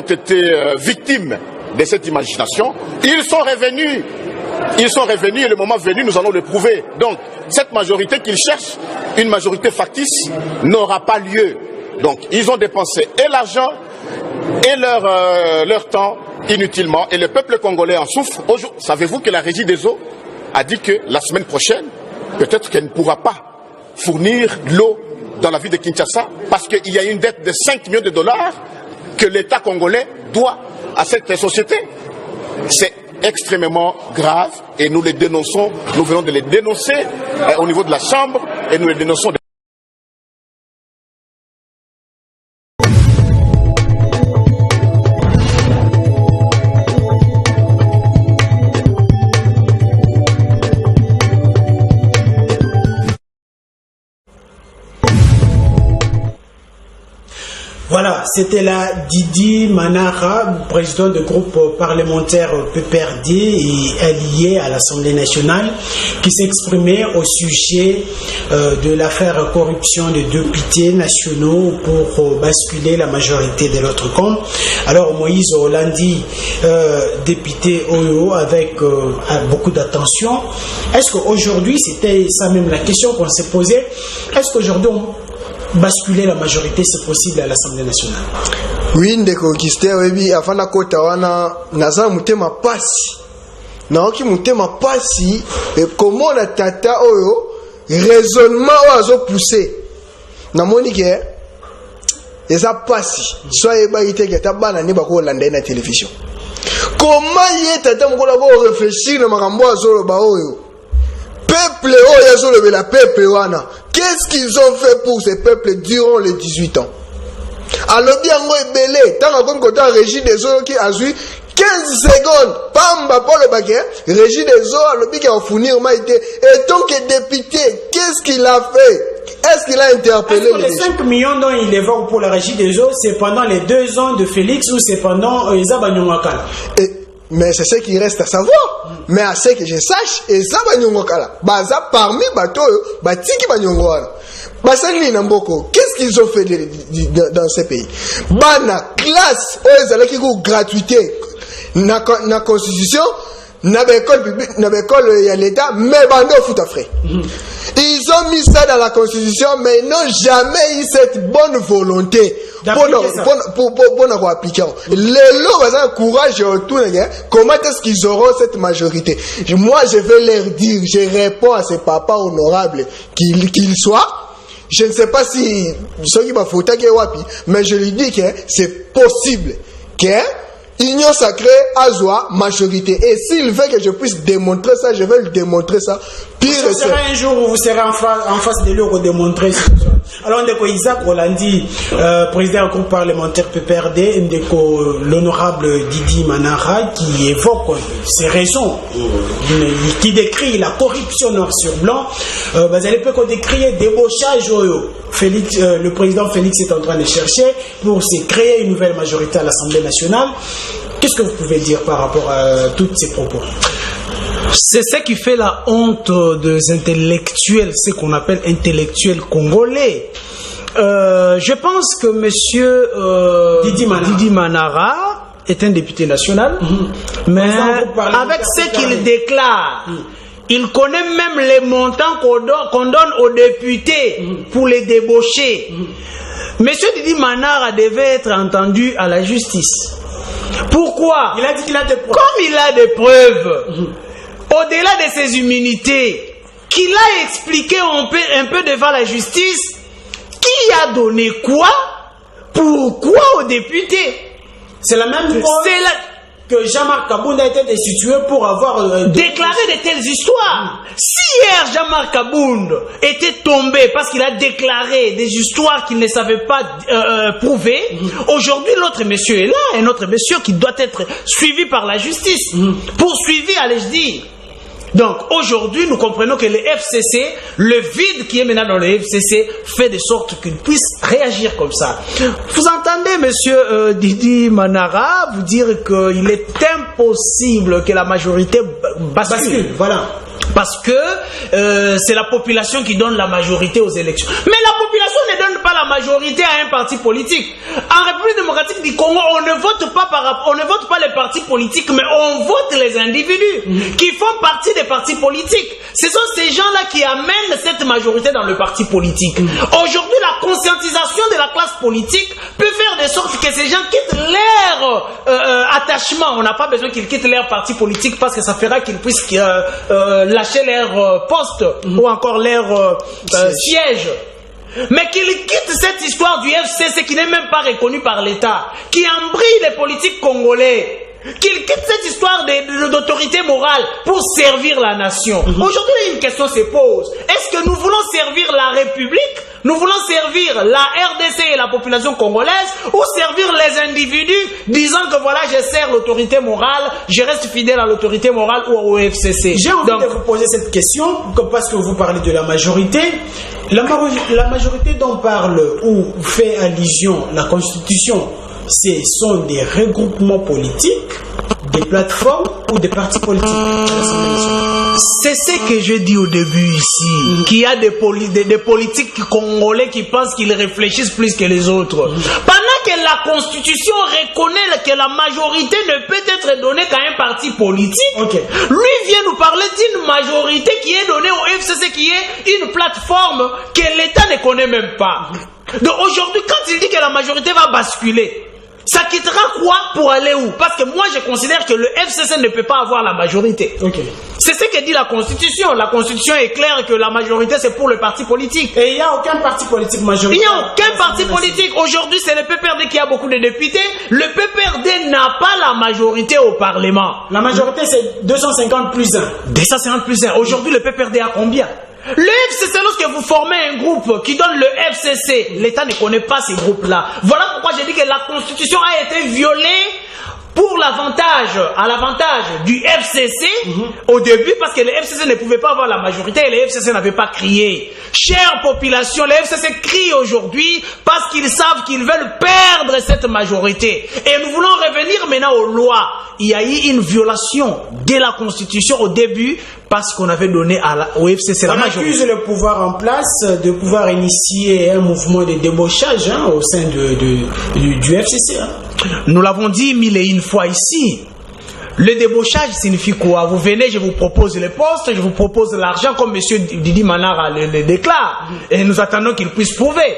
été victimes de cette imagination, ils sont revenus. Ils sont revenus et le moment venu, nous allons le prouver. Donc, cette majorité qu'ils cherchent, une majorité factice, n'aura pas lieu. Donc, ils ont dépensé et l'argent et leur temps inutilement. Et le peuple congolais en souffre. Savez-vous que la Régie des eaux a dit que la semaine prochaine, peut-être qu'elle ne pourra pas fournir l'eau dans la ville de Kinshasa parce qu'il y a une dette de $5 millions que l'État congolais doit à cette société. C'est extrêmement grave et nous les dénonçons, nous venons de les dénoncer au niveau de la Chambre et nous les dénonçons. Voilà, c'était là Didi Manara, président du groupe parlementaire PPRD et allié à l'Assemblée nationale, qui s'exprimait au sujet de l'affaire corruption des députés nationaux pour basculer la majorité de l'autre camp. Alors Moïse Olandi, député OEO, avec beaucoup d'attention, est-ce qu'aujourd'hui, c'était ça même la question qu'on s'est posée, est-ce qu'aujourd'hui basculer la majorité, c'est possible à l'Assemblée nationale? Oui, ndeko Kisté, oui, avant la kota wana naza mutema pasi. Naoki mutema pasi et comment la tata oyo raisonnement ozo pousser. Na monike eza pasi. Soyez ba ite ke tabana ne bako landa na télévision. Comment y tata mokola ko réfléchir na makambo azolo ba oyo? Peuple oyo azolo be la peuple wana. Qu'est-ce qu'ils ont fait pour ces peuples durant les 18 ans? Alors bien, belé, tant qu'on côté Régie des eaux qui a joué 15 secondes, pamba pour le baguet, Régie des eaux, alors bien qui a fourni au maïté, et tant que député, qu'est-ce qu'il a fait? Est-ce qu'il a interpellé les 5 millions dont il évoque pour la Régie des eaux, c'est pendant les 2 ans de Félix ou c'est pendant Zabanyongakal? Mais c'est ce qui reste à savoir. Mais à ce que je sache, et ça va parmi bateau, batiki banyongwala. Basali Namboko, qu'est-ce qu'est-ce qu'ils ont fait dans ces pays? Bana classe, qui gratuité, na constitution, na école publique, na école y a l'État, mais bando fout à frais. Ils ont mis ça dans la constitution, mais ils n'ont jamais eu cette bonne volonté pour appliquer. Les lots, ont courage et tout, comment est-ce qu'ils auront cette majorité? Moi, je vais leur dire, je réponds à ces papas honorables qu'ils soient. Je ne sais pas si ce qui m'a foutu, mais je lui dis que c'est possible que Union sacrée a joie majorité. Et s'il veut que je puisse démontrer ça, je vais lui démontrer ça. Pire, ce sera un jour où vous serez en face de lui pour démontrer ça. Alors, Ndeko Isaac Rolandi, président du groupe parlementaire PPRD, Ndeko l'honorable Didi Manara, qui évoque ces raisons, qui décrit la corruption noir sur blanc, vous allez peut décrire débauchage. Félix, le président Félix est en train de chercher pour se créer une nouvelle majorité à l'Assemblée nationale. Qu'est-ce que vous pouvez dire par rapport à tous ces propos? C'est ce qui fait la honte des intellectuels, ce qu'on appelle intellectuels congolais. Je pense que monsieur Didi Manara est un député national, mais avec ce qu'il déclare, il connaît même les montants qu'on donne aux députés pour les débaucher. Monsieur Didi Manara devait être entendu à la justice. Pourquoi? Il a dit qu'il a des preuves. Comme il a des preuves, au-delà de ses immunités, qu'il a expliqué un peu devant la justice, qui a donné quoi, pourquoi aux députés. C'est la même chose que Jean-Marc Kabound a été destitué pour avoir déclaré de telles histoires. Si hier Jean-Marc Kabound était tombé parce qu'il a déclaré des histoires qu'il ne savait pas prouver, aujourd'hui l'autre monsieur est là, un autre monsieur qui doit être suivi par la justice, poursuivi, allais-je dire. Donc aujourd'hui, nous comprenons que le FCC, le vide qui est maintenant dans le FCC, fait de sorte qu'il puisse réagir comme ça. Vous entendez, monsieur Didi Manara, vous dire qu'il est impossible que la majorité bascule. Voilà. Parce que c'est la population qui donne la majorité aux élections. Mais la population ne donne pas la majorité à un parti politique. En République démocratique du Congo, on ne vote pas les partis politiques, mais on vote les individus qui font partie des partis politiques. Ce sont ces gens-là qui amènent cette majorité dans le parti politique. Aujourd'hui, la conscientisation de la classe politique peut faire de sorte que ces gens quittent leur attachement. On n'a pas besoin qu'ils quittent leur parti politique parce que ça fera qu'ils puissent lâcher leur poste ou encore leur siège. Mais qu'ils quittent cette histoire du FCC qui n'est même pas reconnu par l'État, qui embrille les politiques congolais, qu'ils quittent cette histoire d'autorité morale pour servir la nation. Aujourd'hui, une question se pose. Est-ce que nous voulons servir la République? Nous voulons servir la RDC et la population congolaise ou servir les individus disant que voilà, je sers l'autorité morale, je reste fidèle à l'autorité morale ou au FCC? J'ai envie de vous poser cette question parce que vous parlez de la majorité. La majorité dont parle ou fait allusion la Constitution, ce sont des regroupements politiques, des plateformes ou des partis politiques. C'est ce que je dis au début ici, qu'il y a des politiques congolais qui pensent qu'ils réfléchissent plus que les autres. Pendant que la Constitution reconnaît que la majorité ne peut être donnée qu'à un parti politique, lui vient nous parler d'une majorité qui est donnée au FCC, qui est une plateforme que l'État ne connaît même pas. Donc aujourd'hui, quand il dit que la majorité va basculer, ça quittera quoi pour aller où? Parce que moi je considère que le FCC ne peut pas avoir la majorité. C'est ce que dit la Constitution. La Constitution est claire que la majorité c'est pour le parti politique. Et il n'y a aucun parti politique majoritaire. Il n'y a aucun parti politique. Aujourd'hui c'est le PPRD qui a beaucoup de députés. Le PPRD n'a pas la majorité au Parlement. La majorité c'est 250 plus 1. 250 plus 1. Aujourd'hui le PPRD a combien? Le FCC, lorsque vous formez un groupe qui donne le FCC, l'État ne connaît pas ces groupes-là. Voilà pourquoi j'ai dit que la Constitution a été violée pour à l'avantage du FCC au début, parce que le FCC ne pouvait pas avoir la majorité et le FCC n'avait pas crié. Chère population, le FCC crie aujourd'hui parce qu'ils savent qu'ils veulent perdre cette majorité. Et nous voulons revenir maintenant aux lois. Il y a eu une violation de la Constitution au début parce qu'on avait donné au FCC la majorité. On accuse le pouvoir en place de pouvoir initier un mouvement de débauchage au sein du FCC. Nous l'avons dit mille et une fois ici. Le débauchage signifie quoi? Vous venez, je vous propose le poste, je vous propose l'argent, comme M. Didi Manara le déclare. Et nous attendons qu'il puisse prouver.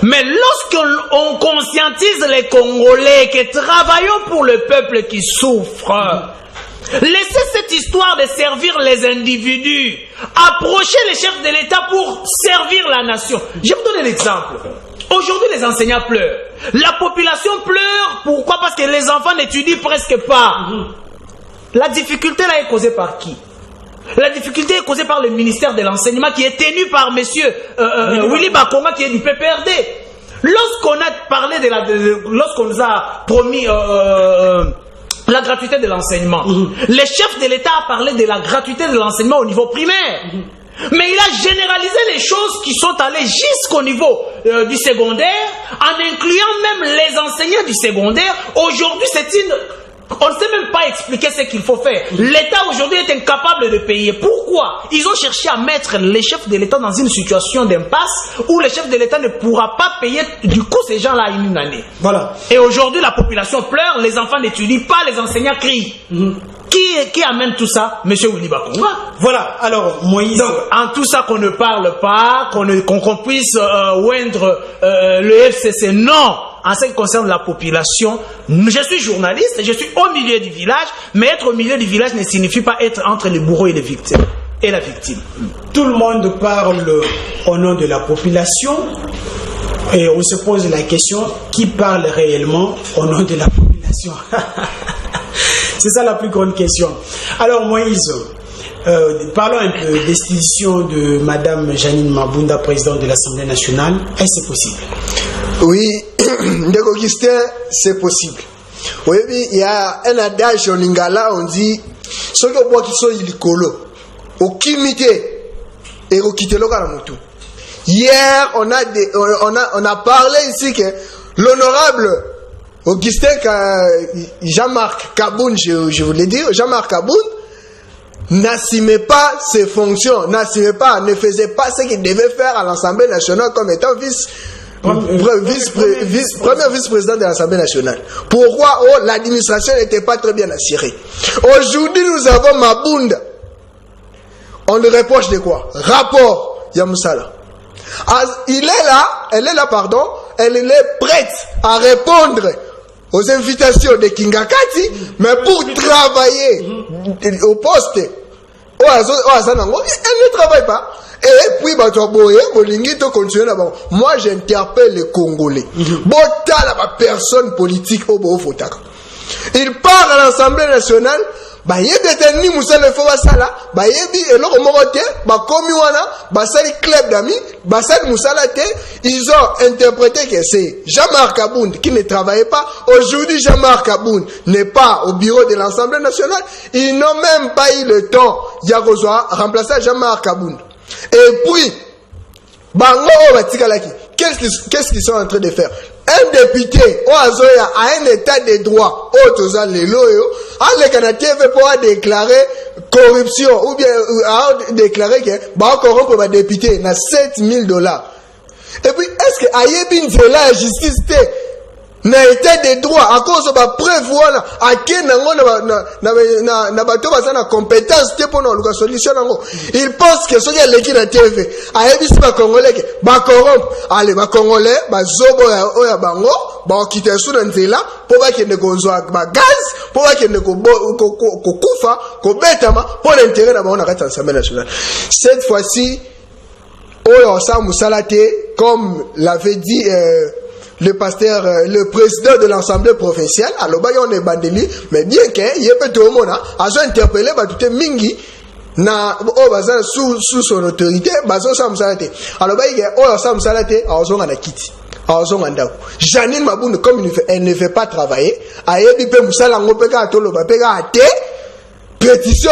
Mais lorsqu'on conscientise les Congolais que travaillons pour le peuple qui souffre, laissez cette histoire de servir les individus, approchez les chefs de l'État pour servir la nation. Je vais vous donner l'exemple. Aujourd'hui, les enseignants pleurent. La population pleure. Pourquoi? Parce que les enfants n'étudient presque pas. La difficulté là est causée par qui? La difficulté est causée par le ministère de l'enseignement qui est tenu par monsieur Willy Bakonga qui est du PPRD. Lorsqu'on a parlé lorsqu'on nous a promis la gratuité de l'enseignement, le chef de l'État a parlé de la gratuité de l'enseignement au niveau primaire. Mais il a généralisé les choses qui sont allées jusqu'au niveau du secondaire, en incluant même les enseignants du secondaire. Aujourd'hui, on ne sait même pas expliquer ce qu'il faut faire. L'État aujourd'hui est incapable de payer. Pourquoi? Ils ont cherché à mettre les chefs de l'État dans une situation d'impasse où le chef de l'État ne pourra pas payer du coup ces gens-là une année. Voilà. Et aujourd'hui, la population pleure, les enfants n'étudient pas, les enseignants crient. Qui amène tout ça? Monsieur Willy Bakonga. Voilà, alors Moïse. Donc, en tout ça qu'on ne parle pas, qu'on puisse oindre le FCC, non. En ce qui concerne la population, je suis journaliste, je suis au milieu du village, mais être au milieu du village ne signifie pas être entre les bourreaux et les victimes. Et la victime. Tout le monde parle au nom de la population et on se pose la question, qui parle réellement au nom de la population? C'est ça la plus grande question. Alors Moïse, parlons un peu des décisions de Madame Janine Mabunda, présidente de l'Assemblée nationale. Est-ce possible? Oui, Ndeko Augustin, c'est possible. Oui, il y a un adage en lingala, on dit ceux qui sont ilikolo, au kimité et au kitelo karamutu. Hier, on a parlé ici que l'honorable Augustin Jean-Marc Kaboun, je voulais dire, Jean-Marc Kaboun n'assumait pas ses fonctions, ne faisait pas ce qu'il devait faire à l'Assemblée nationale comme étant premier vice-président de l'Assemblée nationale. Pourquoi? L'administration n'était pas très bien assurée. Aujourd'hui, nous avons Mabunda. On lui reproche de quoi? Rapport Yamoussala. Elle est prête à répondre aux invitations de Kingakati, mais pour travailler au poste, elle ne travaille pas. Et puis, moi j'interpelle les Congolais. La personne politique au Bofotaka. Il part à l'Assemblée nationale. Yebi Moussa faut basala, yebi eloko morote, komi wana, basali club d'amis, basali Moussala te, ils ont interprété que c'est Jean-Marc Kaboun qui ne travaillait pas. Aujourd'hui, Jean-Marc Kaboun n'est pas au bureau de l'Assemblée nationale. Ils n'ont même pas eu le temps de remplacer Jean-Marc Kaboun. Et puis, qu'est-ce qu'ils sont en train de faire? Un député a un état de droit le Canadien veut pouvoir déclarer corruption ou bien déclarer que corrompre un député na $7,000. Et puis est-ce que Ayebin de la justice na état de droit à cause de la preuve voilà à quel na bato bazana compétence te pour la solution nango. Il pense que ce qui est l'équipe na TV Ayebi si ba congolais que ba corrompre allez ba congolais ba zobo ya bango ba quitter sous nzela pour ba kende kozwa ba gaz pour ba kende ko kufa ko betama pour l'intérêt na bango na kati Assemblée nationale. Cette fois-ci oyo sa musalate comme l'avait dit le pasteur, le président de l'Assemblée provinciale, alors on est bandeli, mais bien que il peut tout le monde a interpellé tout mingi na sous son autorité, bazo sa musalate. Alors ça musalate a ozonga na kiti. Janine Mabunda, comme elle ne veut pas travailler, pétition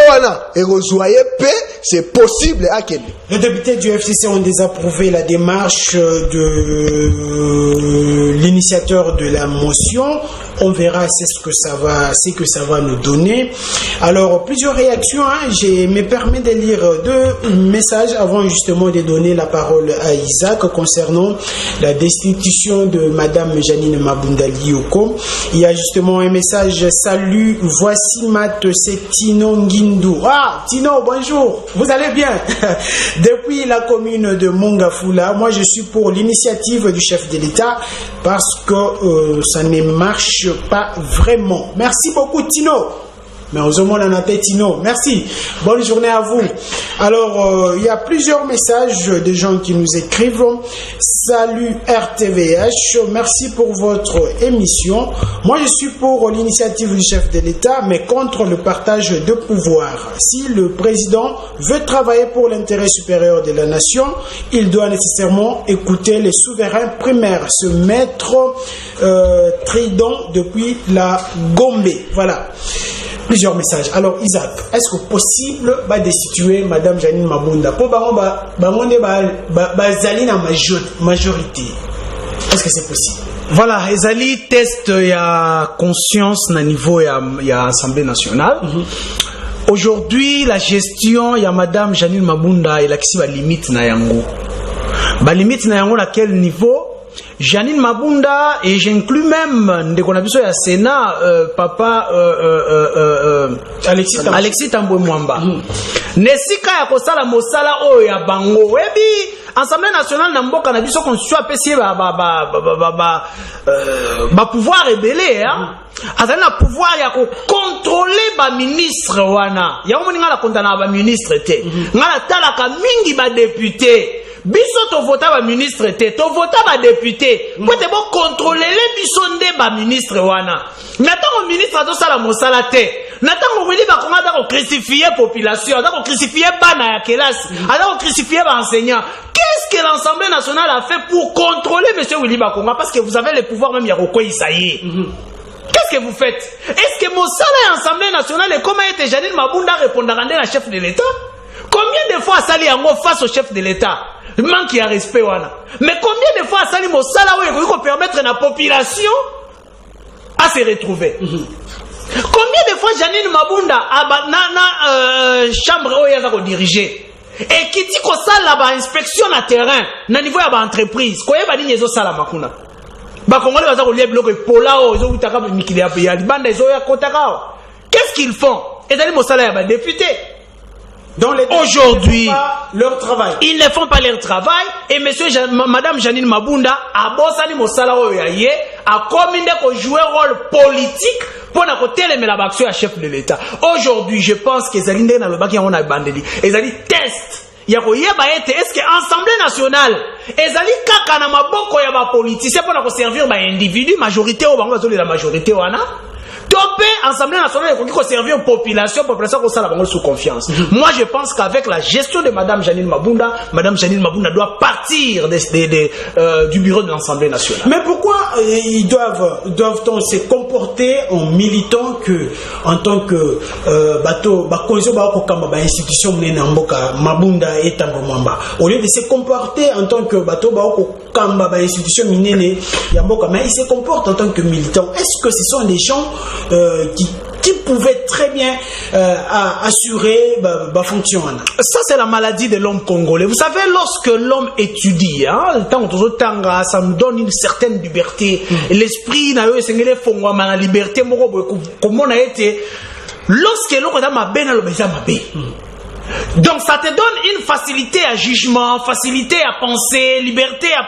et c'est possible à quel. Les députés du FCC ont désapprouvé la démarche de l'initiateur de la motion. On verra ce que ça va nous donner. Alors, plusieurs réactions. Je me permets de lire deux messages avant justement de donner la parole à Isaac concernant la destitution de Madame Janine Mabunda Lioko. Il y a justement un message. Salut, voici Matt, c'est Tino Ngindou. Ah, Tino, bonjour. Vous allez bien? Depuis la commune de Mongafula, moi je suis pour l'initiative du chef de l'État parce que ça ne marche pas vraiment. Merci beaucoup Tino. Mais aux hommes on a Tino. Merci. Bonne journée à vous. Alors, il y a plusieurs messages de gens qui nous écrivent. Salut RTVH. Merci pour votre émission. Moi, je suis pour l'initiative du chef de l'État, mais contre le partage de pouvoir. Si le président veut travailler pour l'intérêt supérieur de la nation, il doit nécessairement écouter les souverains primaires, se mettre trident depuis la Gombe. Voilà. Plusieurs messages. Alors, Isaac, est-ce que possible de destituer Madame Janine Mabunda pour bazali na majorité? Est-ce que c'est possible? Voilà, ezali test ya conscience na niveau ya Assemblée nationale. Aujourd'hui, la gestion ya Madame Janine Mabunda il a qui va limite na yango. Ba limite na yango à quel niveau? Janine Mabunda, et j'inclus même de qu'on a vu sur la Sénat, papa Alexis Tambwe Mwamba. Nesika ya kosala mosala o ya bango. Webi, Assemblée nationale na mboka na biso qu'on soit apprécié pouvoir rebelle, hein. Azali na pouvoir ya ko contrôler ba ministre wana. Ya ko ninga la kontana ba ministre te. Ngala talaka mingi ba député. Biso to vota ba ministre te, to vota ba député. Pour te bon contrôler les biso nde ba ministre wana. Natango ministre to sala mosala te. Natango wili ba konga da ko crucifier population, da ko crucifier bana ya classe, da ko crucifier ba enseignant. Qu'est-ce que l'Assemblée nationale a fait pour contrôler monsieur Willy Bakonga parce que vous avez le pouvoir même ya ko Isaïe. Qu'est-ce que vous faites? Est-ce que Mossala est Assemblée nationale et comment était Janine Mabunda répondra à la chef de l'État? Combien de fois Sali Yango face au chef de l'État? Manque de respect wana. Mais combien de fois Sali Mossala oui peut permettre à la population à se retrouver? Combien de fois Janine Mabunda a chambre où il y a diriger et qui dit que ça là inspection à terrain na niveau ya ba entreprise ko yeba ni nyezo sala makuna ba congolais baza ko lier bloc polao zo utaka mikili ya banda zo ya kotakao. Qu'est-ce qu'ils font? Et d'aller Mossala ya ba député. Aujourd'hui, leur travail. Ils ne font pas leur travail et Madame Janine Mabunda a bossani Mossala oyaye a commis ko jouer rôle politique pour na côté les action à chef de l'État. Aujourd'hui, je pense que Zalinde na le baki on a bandeli. Ezali test. Yako yeba ete est-ce que Assemblée nationale ezali kaka na maboko ya ba politicien pour na ko servir ba individu majorité au bango la majorité wana. Topé Assemblée nationale qui servir population qu'on s'en la sous confiance. Moi je pense qu'avec la gestion de Madame Janine Mabunda doit partir du bureau de l'Assemblée nationale. Mais pourquoi ils doivent-on se comporter en militant que en tant que bateau institution Mabunda et Tambomamba au lieu de se comporter en tant que bateau institution minene Yamboka, mais ils se comportent en tant que militants. Est-ce que ce sont des gens qui pouvaient très bien assurer la fonction? Ça, c'est la maladie de l'homme congolais. Vous savez, lorsque l'homme étudie, ça nous donne une certaine liberté. L'esprit n'a eu la liberté, comme on a été. Lorsque l'on a ma benne, donc ça te donne une facilité à jugement, facilité à penser, liberté à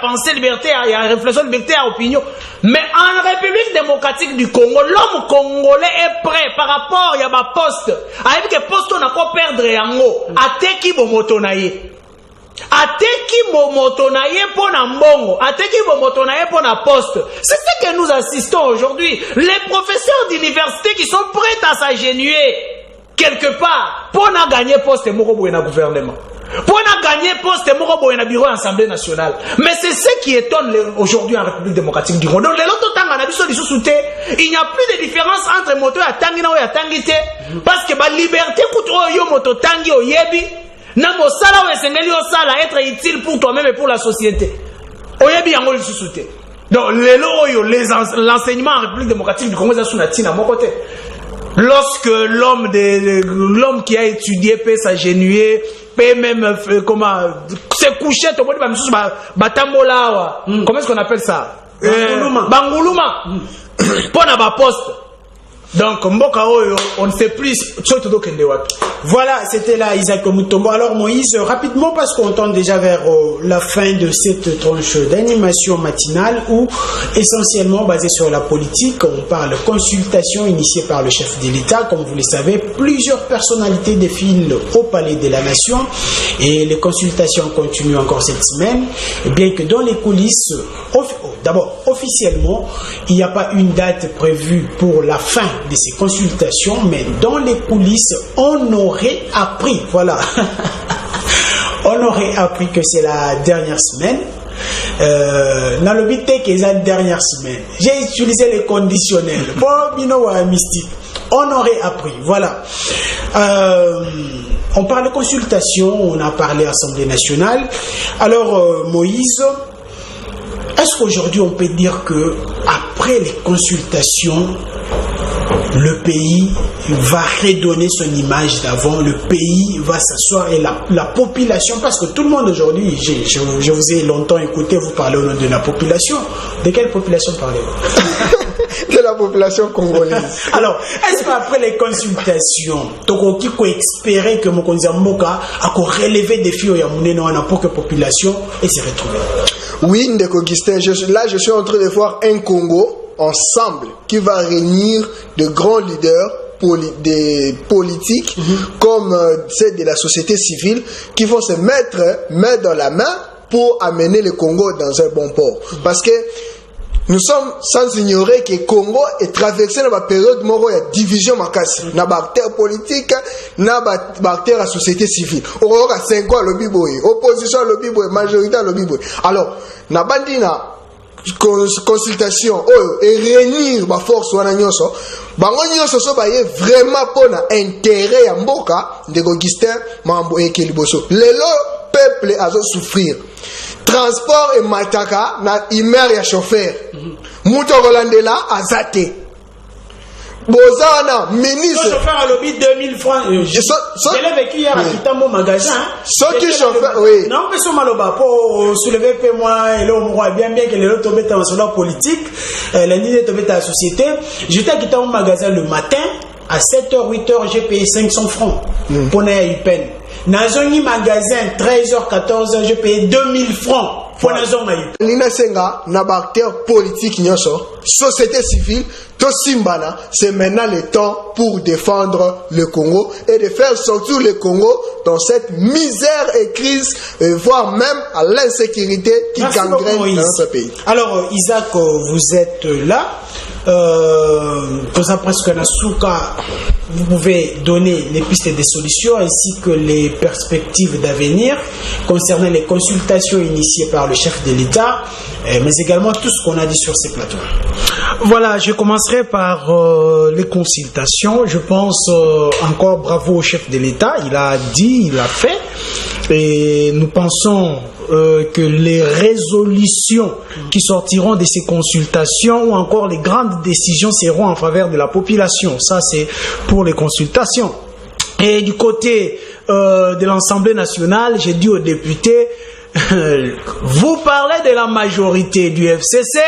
réflexion, liberté à opinion. Mais en République démocratique du Congo, l'homme congolais est prêt par rapport à ma poste. Avec que poste on n'a pas perdre yango. Ateki bomotonaye. Ateki bomotonaye pour na mbongo. Ateki bomotonaye pour na poste. C'est ce que nous assistons aujourd'hui. Les professeurs d'université qui sont prêts à s'agenouiller quelque part pour na gagner poste moko boye na gouvernement. Pour gagner poste, il y a un bureau à l'Assemblée nationale. Mais c'est ce qui étonne aujourd'hui en République démocratique du Congo. Donc, il n'y a plus de différence entre moto et Tangina et Tangite. Parce que la liberté coûte moto Tangi au Yebi. Namo sala ou esengeli au sala être utile pour toi-même et pour la société. Au Yebi yango le sous-souté. Donc, l'enseignement en République démocratique du Congo est sous la tine à mon côté. Lorsque l'homme qui a étudié peut s'agenouiller, peut même se coucher, comment est-ce qu'on appelle ça? Banguluma. Pour n'a poste. Donc, on ne sait plus. Voilà, c'était là Isaac Mutombo. Alors Moïse, rapidement, parce qu'on tend déjà vers la fin de cette tranche d'animation matinale où, essentiellement basée sur la politique, on parle de consultation initiée par le chef de l'État. Comme vous le savez, plusieurs personnalités défilent au Palais de la Nation et les consultations continuent encore cette semaine, bien que dans les coulisses, d'abord, officiellement, il n'y a pas une date prévue pour la fin de ces consultations, mais dans les coulisses, on aurait appris, voilà, on aurait appris que c'est la dernière semaine. Dans le but que c'est la dernière semaine, j'ai utilisé les conditionnels. Mystique. On aurait appris, voilà. On parle de consultation, on a parlé à l'Assemblée nationale. Alors, Moïse, est-ce qu'aujourd'hui on peut dire que après les consultations, le pays va redonner son image d'avant, le pays va s'asseoir et la population, parce que tout le monde aujourd'hui, je vous ai longtemps écouté, vous parlez au nom de la population. De quelle population parlez-vous? De la population congolaise. Alors, est-ce qu'après les consultations, tu peux espérer que Mokonzi Mboka a relevé des défis pour que la population se retrouve? Oui, Ndeko Augustin, là je suis en train de voir un Congo ensemble qui va réunir de grands leaders politiques comme ceux de la société civile qui vont se mettre main dans la main pour amener le Congo dans un bon port. Parce que nous sommes sans ignorer que le Congo est traversé dans une période où il y a division makasi, dans les acteurs politiques, dans les acteurs de la société civile. Il y a 5 ans, opposition, majorité, alors, dans la consultation et réunir la force wana nyonso bango nyonso so baye vraiment pona intérêt ya mboka de Augustin mambo ekeliboso lelo peuple azo souffrir transport et mataka na imer ya chauffeur muto kolandela azate Bozana, ministre. Chauffeur à lobby 2000 francs. Je l'ai vécu hier à Kitambo magasin. Sorti chauffeur, oui. Non, mais sur Maloba, pour soulever moi et l'homme roi, bien que les tombé dans son politique, lundi est tombé dans la société. J'étais à Kitambo magasin le matin, à 7h, 8h, j'ai payé 500 francs pour n'aller à peine. Nazoni magasin, 13h, 14h, j'ai payé 2000 francs. Nina Senga, acteur politique, société civile, tout Simbana, c'est maintenant le temps pour défendre le Congo et de faire sortir le Congo dans cette misère et crise, voire même à l'insécurité qui gangrène dans notre pays. Alors, Isaac, vous êtes là. Vous pouvez donner les pistes de solutions ainsi que les perspectives d'avenir concernant les consultations initiées par le chef de l'État, mais également tout ce qu'on a dit sur ces plateaux. Voilà, je commencerai par les consultations. Je pense encore bravo au chef de l'État. Il a dit, il a fait. Et nous pensons que les résolutions qui sortiront de ces consultations ou encore les grandes décisions seront en faveur de la population. Ça, c'est pour les consultations. Et du côté de l'Assemblée nationale, j'ai dit aux députés, vous parlez de la majorité du FCC,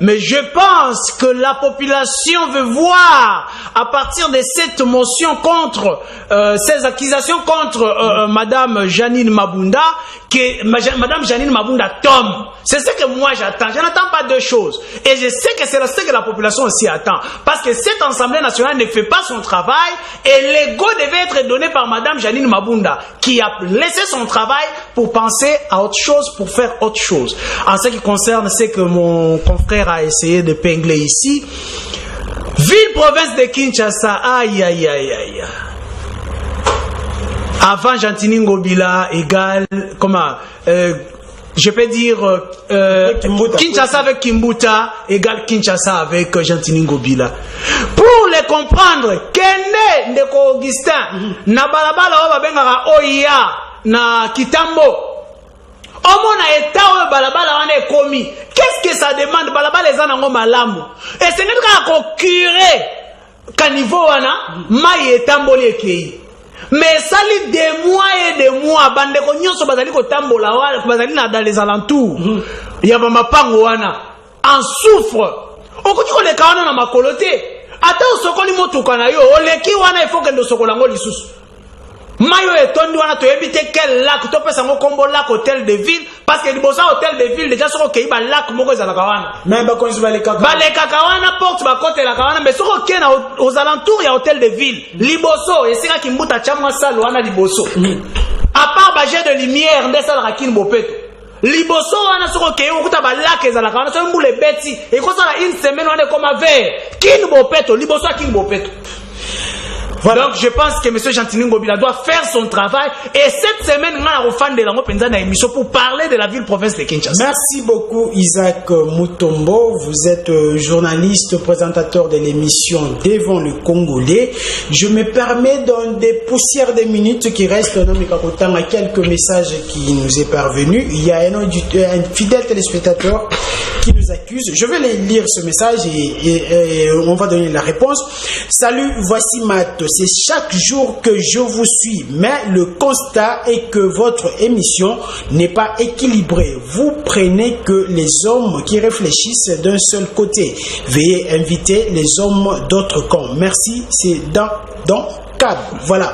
mais je pense que la population veut voir, à partir de cette motion contre, ces accusations contre Madame Janine Mabunda, que Madame Janine Mabunda tombe. C'est ce que moi j'attends. Je n'attends pas deux choses. Et je sais que c'est ce que la population aussi attend. Parce que cette Assemblée nationale ne fait pas son travail et l'ego devait être donné par Madame Janine Mabunda, qui a laissé son travail pour penser à autre chose, pour faire autre chose. En ce qui concerne ce que mon confrère a essayé de pingler ici, ville-province de Kinshasa, aïe aïe aïe aïe. Avant Gentini Ngobila égale, comment, je peux dire Kinshasa avec Kimbuta égale Kinshasa avec Gentini Ngobila. Pour les comprendre, Kende Ndeko Augustin, na balabala oba bengaka Oya na Kitambo. Omona eta oyo balabala wana ekomi. Qu'est-ce que ça demande? Balabala eza nango malamu. Et ce n'est pas ko curé ka niveau wana mai etamboli ekei. Mais ça lit des mois et des mois bande ko nyonso bazali ko tambola wana bazali na dans les alentours. Ya ba mapango wana en souffre. Okoti ko leka wana na makolote. Ata osokoli motuka na yo oleki wana il faut que ndo sokola ngo lisusu. Mayo etondi wana toyebite quel lac to pesa ngo kombo lac hôtel de ville parce que libosa hôtel de ville déjà soko kei ba lac moko ezala kawana mais ba konzi ba leka kawana porte ba côté la kawana mais soko kena aux alentours ya hôtel de ville liboso esika kimbuta chamwa salo wana liboso à part ba jet de lumière ndesa la kin bopeto liboso wana soko kei okuta ba lac ezala kawana so mbule beti e ko sala une semaine wana comme vert kin bopeto liboso kin bopeto. Voilà. Donc je pense que M. Gentini Ngobila doit faire son travail et cette semaine on a refait de la émission pour parler de la ville-province de Kinshasa. Merci beaucoup Isaac Mutombo, vous êtes journaliste, présentateur de l'émission Devant le Congolais. Je me permets dans des poussières de minutes qui restent à quelques messages qui nous est parvenu. Il y a un fidèle téléspectateur qui nous accuse. Je vais lire ce message et on va donner la réponse. Salut, voici Matt. C'est chaque jour que je vous suis, mais le constat est que votre émission n'est pas équilibrée. Vous prenez que les hommes qui réfléchissent d'un seul côté. Veuillez inviter les hommes d'autres camps. Merci, c'est dans cadre. Voilà.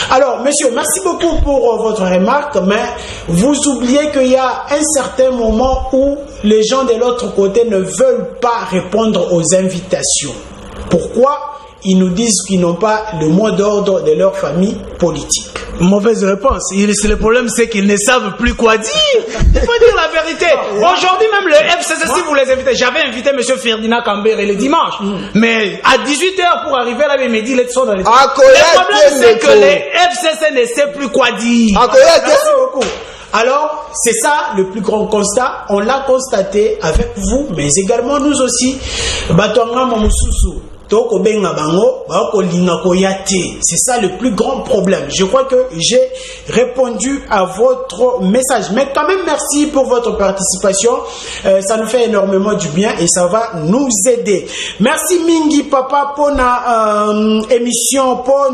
Alors, monsieur, merci beaucoup pour votre remarque, mais vous oubliez qu'il y a un certain moment où les gens de l'autre côté ne veulent pas répondre aux invitations. Pourquoi? Ils nous disent qu'ils n'ont pas le mot d'ordre de leur famille politique. Mauvaise réponse. Le problème, c'est qu'ils ne savent plus quoi dire. Il faut dire la vérité. Aujourd'hui, même le FCC, si vous les invitez, j'avais invité M. Ferdinand Kambere le dimanche. Mais à 18h pour arriver là, il m'a dit, let's go dans les... Le problème, c'est que le FCC ne sait plus quoi dire. Merci beaucoup. Alors, c'est ça le plus grand constat. On l'a constaté avec vous, mais également nous aussi. Batouanga Mamususu. C'est ça le plus grand problème. Je crois que j'ai répondu à votre message. Mais quand même, merci pour votre participation. Ça nous fait énormément du bien et ça va nous aider. Merci Mingi Papa pour la émission pour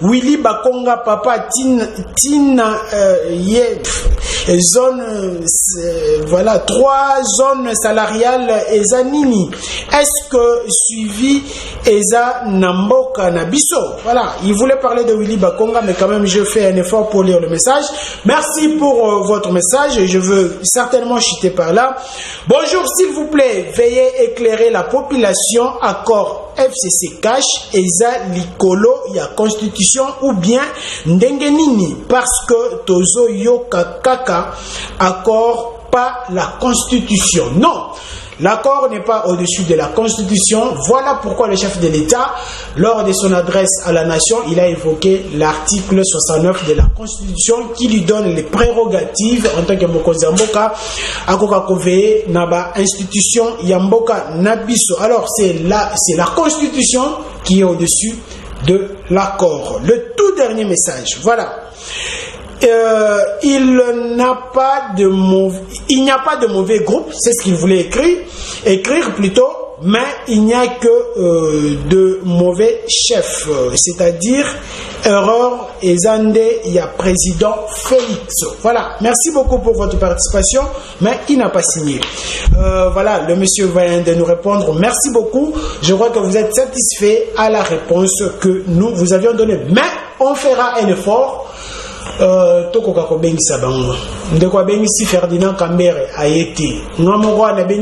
Willy Bakonga Papa Tina zone voilà 3 zones salariales et Zanini. Est-ce que suivi Eza Namboka Nabiso. Voilà, il voulait parler de Willy Bakonga, mais quand même je fais un effort pour lire le message. Merci pour votre message, je veux certainement chuter par là. Bonjour, s'il vous plaît, veuillez éclairer la population. Accord FCC cash, Eza Likolo, il y a constitution ou bien Ndengenini, parce que Tozo Yoka Kaka, accord pas la constitution. Non. L'accord n'est pas au-dessus de la Constitution. Voilà pourquoi le chef de l'État, lors de son adresse à la nation, il a évoqué l'article 69 de la Constitution qui lui donne les prérogatives en tant que Mokonzi Mboka, Akoka Kove, Naba, institution Yamboka Nabiso. Alors c'est la Constitution qui est au-dessus de l'accord. Le tout dernier message. Voilà. Il n'y a pas de mauvais groupe, c'est ce qu'il voulait écrire plutôt, mais il n'y a que de mauvais chefs, c'est-à-dire erreur et Zande, il y a président Félix. Voilà, merci beaucoup pour votre participation, mais il n'a pas signé. Voilà, le monsieur vient de nous répondre, merci beaucoup, je crois que vous êtes satisfait à la réponse que nous vous avions donnée, mais on fera un effort. Toko kako bengi sabango ndeko bengi si Ferdinand Kambere ayeti ngamoko na bengi